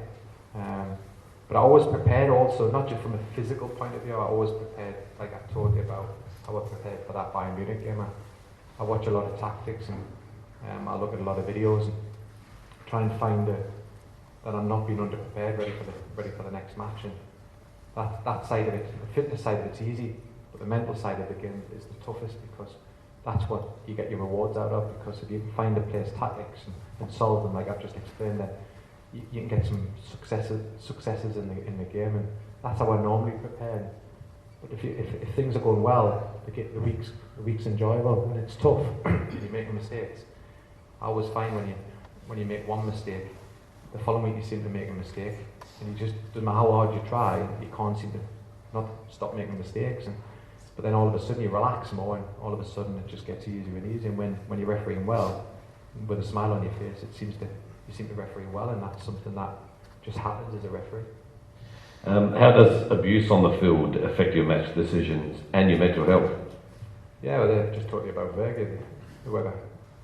But I always prepared also, not just from a physical point of view, I always prepared, like I told you about, how I prepared for that Bayern Munich game. I watch a lot of tactics, and I look at a lot of videos, and try and find that I'm not being underprepared, ready for the next match. And that side of it, the fitness side of it's easy, but the mental side of the game is the toughest, because that's what you get your rewards out of. Because if you can find a player's tactics and solve them, like I've just explained, then you can get some successes in the game, and that's how I normally prepare. But if things are going well, the week's enjoyable. When it's tough, and you're making mistakes, I always find when you make one mistake, the following week you seem to make a mistake, and you just, doesn't matter how hard you try, you can't seem to not stop making mistakes. But then all of a sudden you relax more, and all of a sudden it just gets easier and easier. And when you're refereeing well, with a smile on your face, you seem to referee well, and that's something that just happens as a referee. How does abuse on the field affect your match decisions and your mental health? Yeah, well, they're just talking about Verga.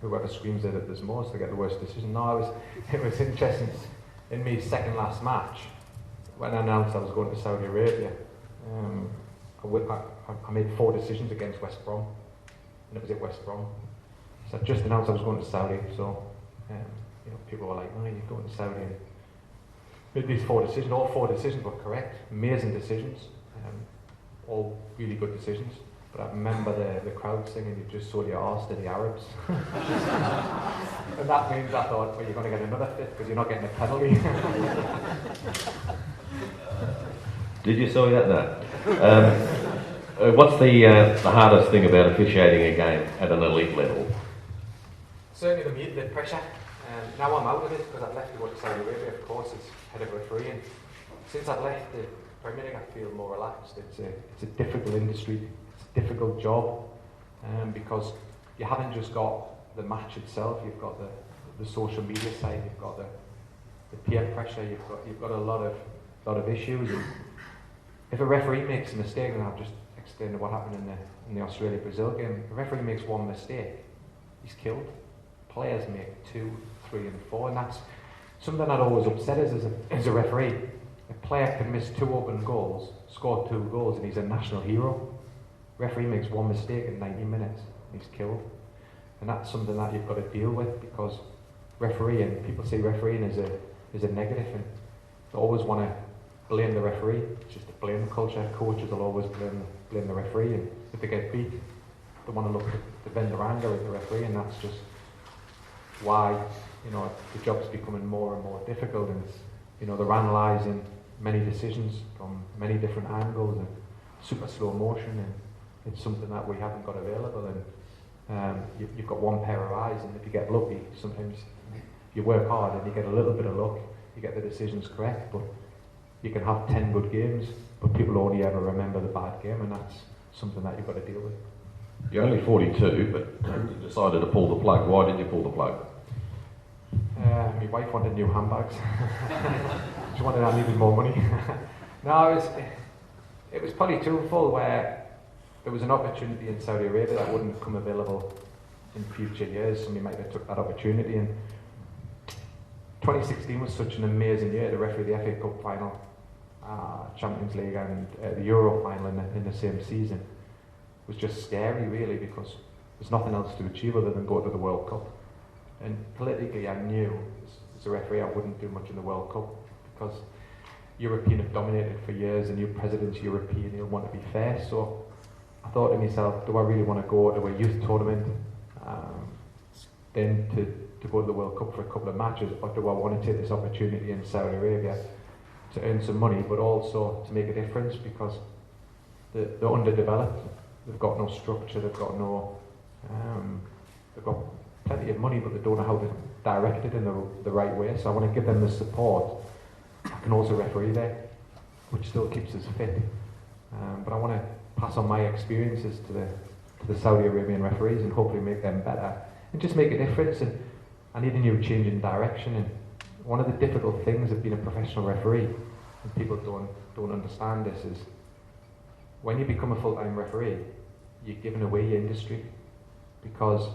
Whoever screams at it the most, they get the worst decision. No, it was interesting. In my second last match, when I announced I was going to Saudi Arabia, I made 4 decisions against West Brom, and it was at West Brom. So I just announced I was going to Saudi, so people were like, "Oh, you're going to Saudi." And made these 4 decisions. All 4 decisions were correct, amazing decisions, all really good decisions. But I remember the crowd singing, "You just sold your arse to the Arabs." And that means I thought, well, you're going to get another 5th because you're not getting a penalty. Did you say that? No. What's the hardest thing about officiating a game at an elite level? Certainly the pressure. Now I'm out of it because I've left to go to Saudi Arabia, of course, as head of refereeing. Since I've left the Premier League, I feel more relaxed. It's a difficult industry, it's a difficult job, because you haven't just got the match itself, you've got the social media side, you've got the peer pressure, you've got a lot of issues. And if a referee makes a mistake, and I've just explained what happened in the Australia-Brazil game, if a referee makes one mistake, he's killed. Players make 2, 3 and 4, and that's something that always upset us as a referee. A player can miss 2 open goals, score 2 goals, and he's a national hero. Referee makes one mistake in 90 minutes, and he's killed. And that's something that you've got to deal with, because refereeing, people say refereeing is a negative, and they always want to blame the referee. It's just a blame culture. Coaches will always blame the referee, and if they get beat, they want to look to vent their anger at the referee, and that's just why the job's becoming more and more difficult. And they're analysing many decisions from many different angles and super slow motion, and it's something that we haven't got available. And you've got one pair of eyes, and if you get lucky, sometimes you work hard and you get a little bit of luck, you get the decisions correct, but you can have 10 good games, but people only ever remember the bad game, and that's something that you've got to deal with. You're only 42, but you decided to pull the plug. Why did you pull the plug? My wife wanted new handbags. She wanted I needed more money. No, it was probably twofold, where there was an opportunity in Saudi Arabia that wouldn't come available in future years. Somebody might have took that opportunity. And 2016 was such an amazing year to referee the FA Cup final, Champions League, and the Euro final in the same season. It was just scary, really, because there's nothing else to achieve other than go to the World Cup. And politically, I knew as a referee I wouldn't do much in the World Cup, because European have dominated for years, and new president's European, he'll want to be fair. So I thought to myself, do I really want to go to a youth tournament, then to go to the World Cup for a couple of matches, or do I want to take this opportunity in Saudi Arabia to earn some money, but also to make a difference, because they're underdeveloped, they've got no structure, they've got plenty of money, but they don't know how to direct it in the right way. So I want to give them the support. I can also referee there, which still keeps us fit. But I want to pass on my experiences to the Saudi Arabian referees and hopefully make them better. and just make a difference. And I need a new change in direction. And one of the difficult things of being a professional referee, and people don't understand this, is when you become a full-time referee, you're giving away your industry, because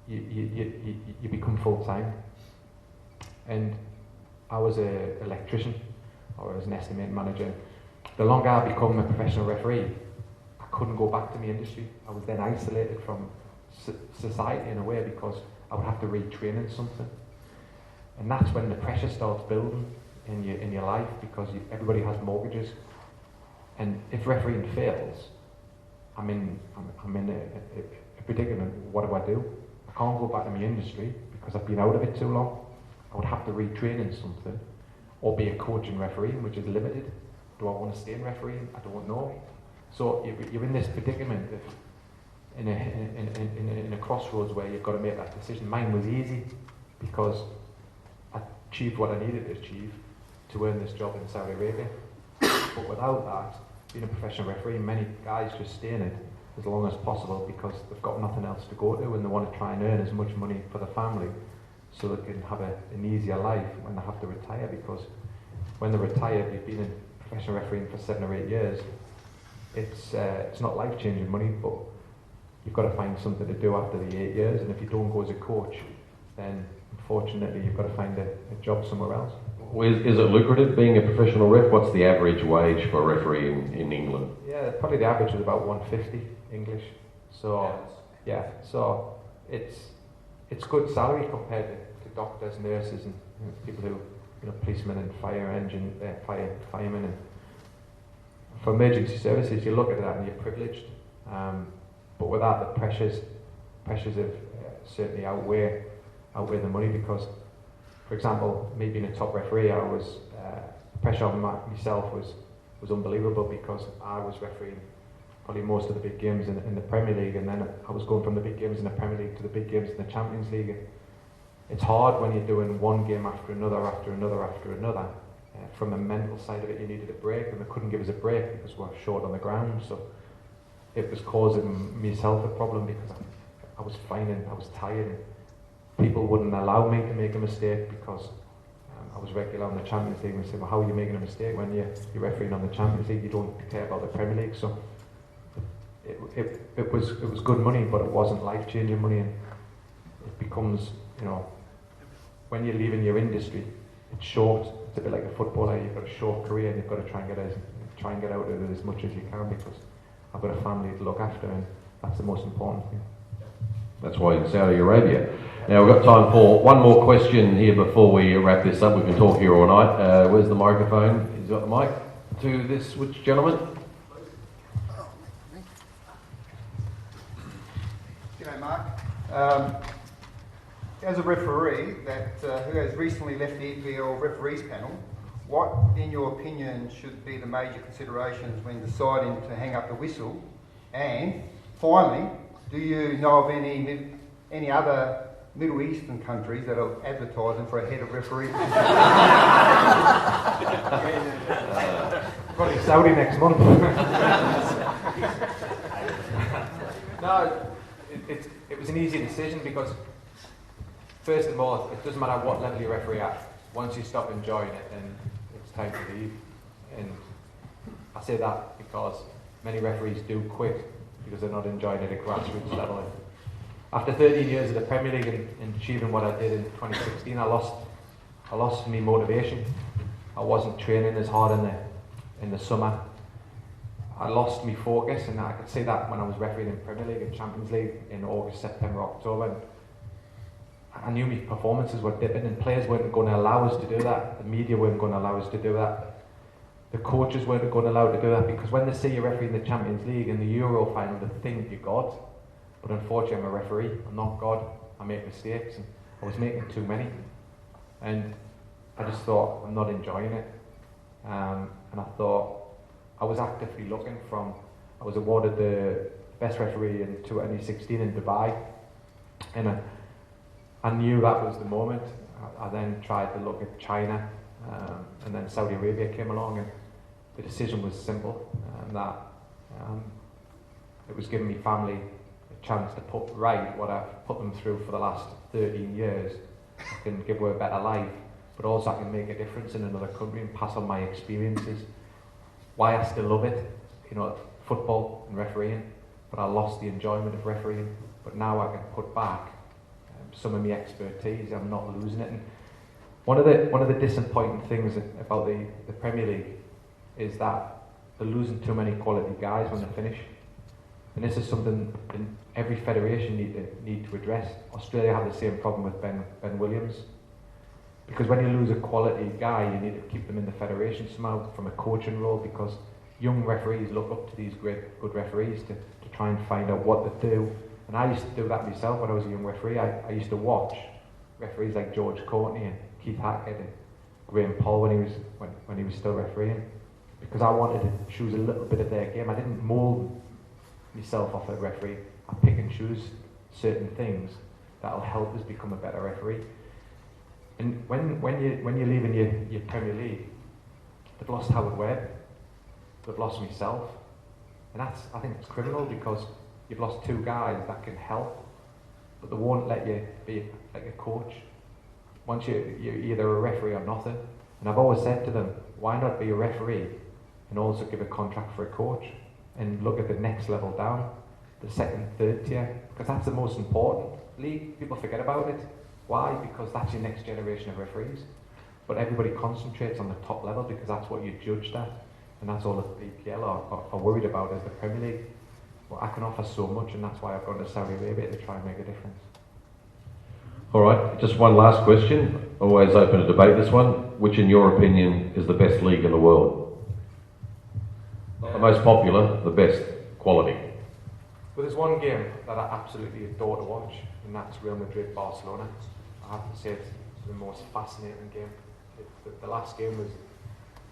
you become full-time. And I was an electrician, or I was an estimate manager. The longer I become a professional referee, I couldn't go back to my industry. I was then isolated from society in a way, because I would have to retrain in something. And that's when the pressure starts building in your life, because everybody has mortgages. And if refereeing fails, I'm in a predicament. What do? I can't go back to my industry because I've been out of it too long. I would have to retrain in something, or be a coach in refereeing, which is limited. Do I want to stay in refereeing? I don't know. So you're in this predicament of, in a crossroads where you've got to make that decision. Mine was easy because I achieved what I needed to achieve to earn this job in Saudi Arabia. But without that, being a professional referee, many guys just stay in it as long as possible because they've got nothing else to go to, and they want to try and earn as much money for the family so they can have an easier life when they have to retire. Because when they retire, you've been in professional refereeing for 7 or 8 years, it's not life-changing money, but you've got to find something to do after the 8 years. And if you don't go as a coach, then unfortunately you've got to find a job somewhere else. Is it lucrative being a professional ref? What's the average wage for a referee in England? Yeah, probably the average was about 150 English. So yeah, so it's good salary compared to doctors, nurses, and people who, policemen and firemen. And for emergency services, you look at that and you're privileged. But without the pressures have certainly outweigh the money, because, for example, me being a top referee, I was pressure on myself was unbelievable, because I was refereeing probably most of the big games in the Premier League, and then I was going from the big games in the Premier League to the big games in the Champions League. And it's hard when you're doing one game after another. From a mental side of it, you needed a break, and they couldn't give us a break because we were short on the ground. So it was causing myself a problem, because I was finding I was tired, and people wouldn't allow me to make a mistake because I was regular on the Champions League. And they said, well, how are you making a mistake when you're refereeing on the Champions League? You don't care about the Premier League. So it was good money, but it wasn't life-changing money. And it becomes, when you're leaving your industry, it's short. It's a bit like a footballer. You've got a short career, and you've got to try and get out of it as much as you can, because I've got a family to look after, and that's the most important thing. That's why in Saudi Arabia. Now we've got time for one more question here before we wrap this up. We can talk here all night. Where's the microphone? He's got the mic to this which gentleman? G'day, Mark. As a referee who has recently left the EPL referees panel, what, in your opinion, should be the major considerations when deciding to hang up the whistle? And finally, do you know of any other Middle Eastern countries that are advertising for a head of referee? Probably Saudi next month. No, it was an easy decision, because first of all, it doesn't matter what level you referee at. Once you stop enjoying it, then it's time to leave. And I say that because many referees do quit because they're not enjoying it at grassroots level. After 13 years of the Premier League and achieving what I did in 2016, I lost my motivation. I wasn't training as hard in the summer. I lost my focus, and I could see that when I was refereeing in Premier League and Champions League in August, September, October. And I knew my performances were dipping, and players weren't going to allow us to do that. The media weren't going to allow us to do that. The coaches weren't going to allow us to do that, because when they see you refereeing the Champions League and the Euro final, they think you're God. But unfortunately, I'm a referee. I'm not God. I make mistakes, and I was making too many. And I just thought, I'm not enjoying it. And I thought, I was actively looking I was awarded the best referee in 2016 in Dubai. And I knew that was the moment. I then tried to look at China, and then Saudi Arabia came along, and the decision was simple, and that it was giving me family a chance to put right what I've put them through for the last 13 years, I can give her a better life, but also I can make a difference in another country and pass on my experiences. Why I still love it, you know, football and refereeing, but I lost the enjoyment of refereeing. But now I can put back some of my expertise. I'm not losing it. And one of the disappointing things about the Premier League is that they're losing too many quality guys when they finish. And this is something every federation need to address. Australia have the same problem with Ben Williams. Because when you lose a quality guy, you need to keep them in the federation somehow from a coaching role, because young referees look up to these good referees to try and find out what to do. And I used to do that myself when I was a young referee. I used to watch referees like George Courtney and Keith Hackett and Graham Paul when he was still refereeing, because I wanted to choose a little bit of their game. I didn't mould myself off a referee. I pick and choose certain things that'll help us become a better referee. And when you're leaving your Premier League, they've lost Howard Webb, they've lost myself, and I think it's criminal, because you've lost two guys that can help, but they won't let you be like a coach. Once you're either a referee or nothing. And I've always said to them, why not be a referee and also give a contract for a coach and look at the next level down, the second, third tier, because that's the most important league. People forget about it. Why? Because that's your next generation of referees. But everybody concentrates on the top level because that's what you're judged at, and that's all the BPL are worried about is the Premier League. But I can offer so much, and that's why I've gone to Saudi Arabia to try and make a difference. All right, just one last question. Always open to debate this one. Which, in your opinion, is the best league in the world? Not the most popular, the best quality. But there's one game that I absolutely adore to watch, and that's Real Madrid-Barcelona. I have to say it's the most fascinating game. The last game was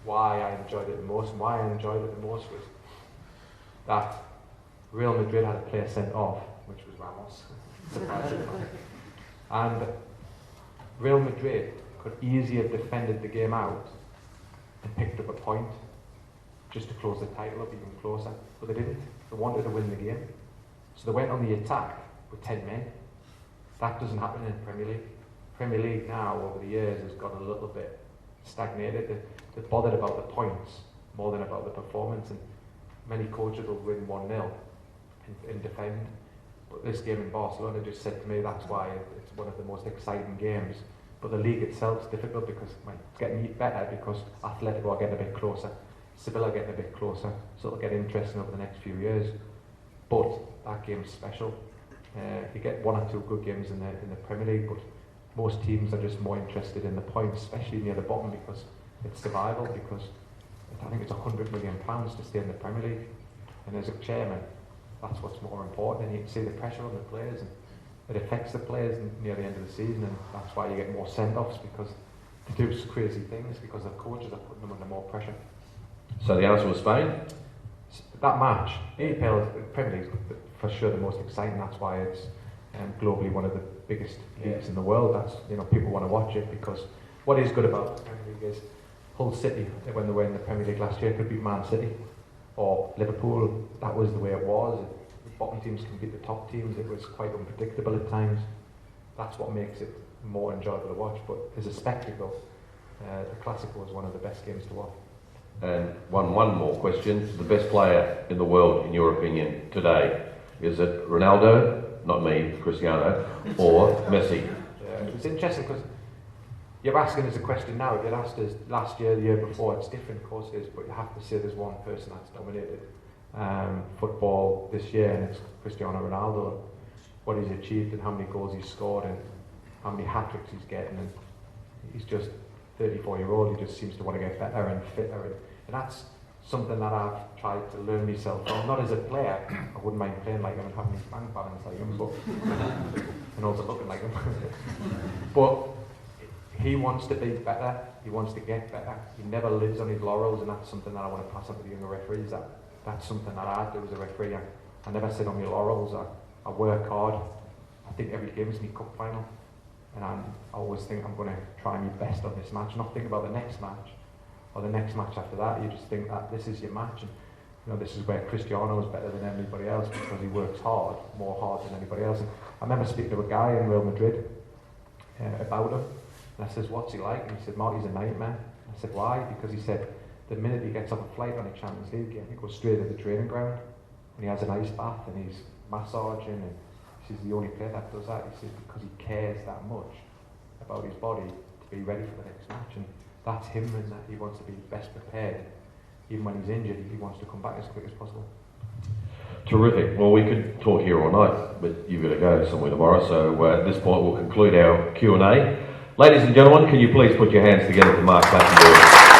why I enjoyed it the most, and why I enjoyed it the most was that Real Madrid had a player sent off, which was Ramos, surprisingly. And Real Madrid could easily have defended the game out and picked up a point just to close the title up even closer, but they didn't. They wanted to win the game. So they went on the attack with 10 men. That doesn't happen in the Premier League. Premier League now, over the years, has got a little bit stagnated. They're bothered about the points more than about the performance, and many coaches will win 1-0 and defend. But this game in Barcelona just said to me that's why it's one of the most exciting games. But the league itself is difficult because it's getting better because Athletic are getting a bit closer, Sevilla are getting a bit closer, so it'll get interesting over the next few years. But that game's special. You get one or two good games in the Premier League, but most teams are just more interested in the points, especially near the bottom, because it's survival. Because I think it's £100 million to stay in the Premier League, and as a chairman, that's what's more important. And you can see the pressure on the players, and it affects the players near the end of the season, and that's why you get more send-offs, because they do crazy things because the coaches are putting them under more pressure. So the answer was Spain? That match, EPL, Premier League, for sure the most exciting. That's why it's globally one of the biggest leagues in the world. That's, you know, people want to watch it because what is good about the Premier League is Hull City, when they were in the Premier League last year, could beat Man City or Liverpool. That was the way it was. The bottom teams can beat the top teams. It was quite unpredictable at times. That's what makes it more enjoyable to watch. But as a spectacle, the Classico was one of the best games to watch. And one more question. The best player in the world, in your opinion, today, is it Ronaldo, not me, Cristiano, or Messi? It's interesting because you're asking us a question now. If you'd asked us last year, the year before, it's different, of course it is, but you have to say there's one person that's dominated football this year, and it's Cristiano Ronaldo. What he's achieved and how many goals he's scored and how many hat-tricks he's getting, and he's just 34-year-old, he just seems to want to get better and fitter, and that's something that I've tried to learn myself. Well, not as a player, I wouldn't mind playing like him and having his bank balance like him, but and also looking like him. But he wants to be better, he wants to get better, he never lives on his laurels, and that's something that I want to pass on to the younger referees. That's something that I do as a referee. I never sit on my laurels, I work hard. I think every game is my cup final, and I always think I'm going to try my best on this match, not think about the next match or the next match after that. You just think that this is your match, and you know, this is where Cristiano is better than anybody else because he works hard, more hard than anybody else. And I remember speaking to a guy in Real Madrid about him, and I says, what's he like? And he said, Mark, he's a nightmare. I said, why? Because he said, the minute he gets off a flight on a Champions League game, he goes straight to the training ground, and he has an ice bath, and he's massaging, and he's the only player that does that. He says, because he cares that much about his body to be ready for the next match, and that's him, and that he wants to be best prepared. Even when he's injured, he wants to come back as quick as possible. Terrific. Well, we could talk here all night, but you've got to go somewhere tomorrow, so at this point we'll conclude our Q&A. Ladies and gentlemen, can you please put your hands together for Mark Clattenburg?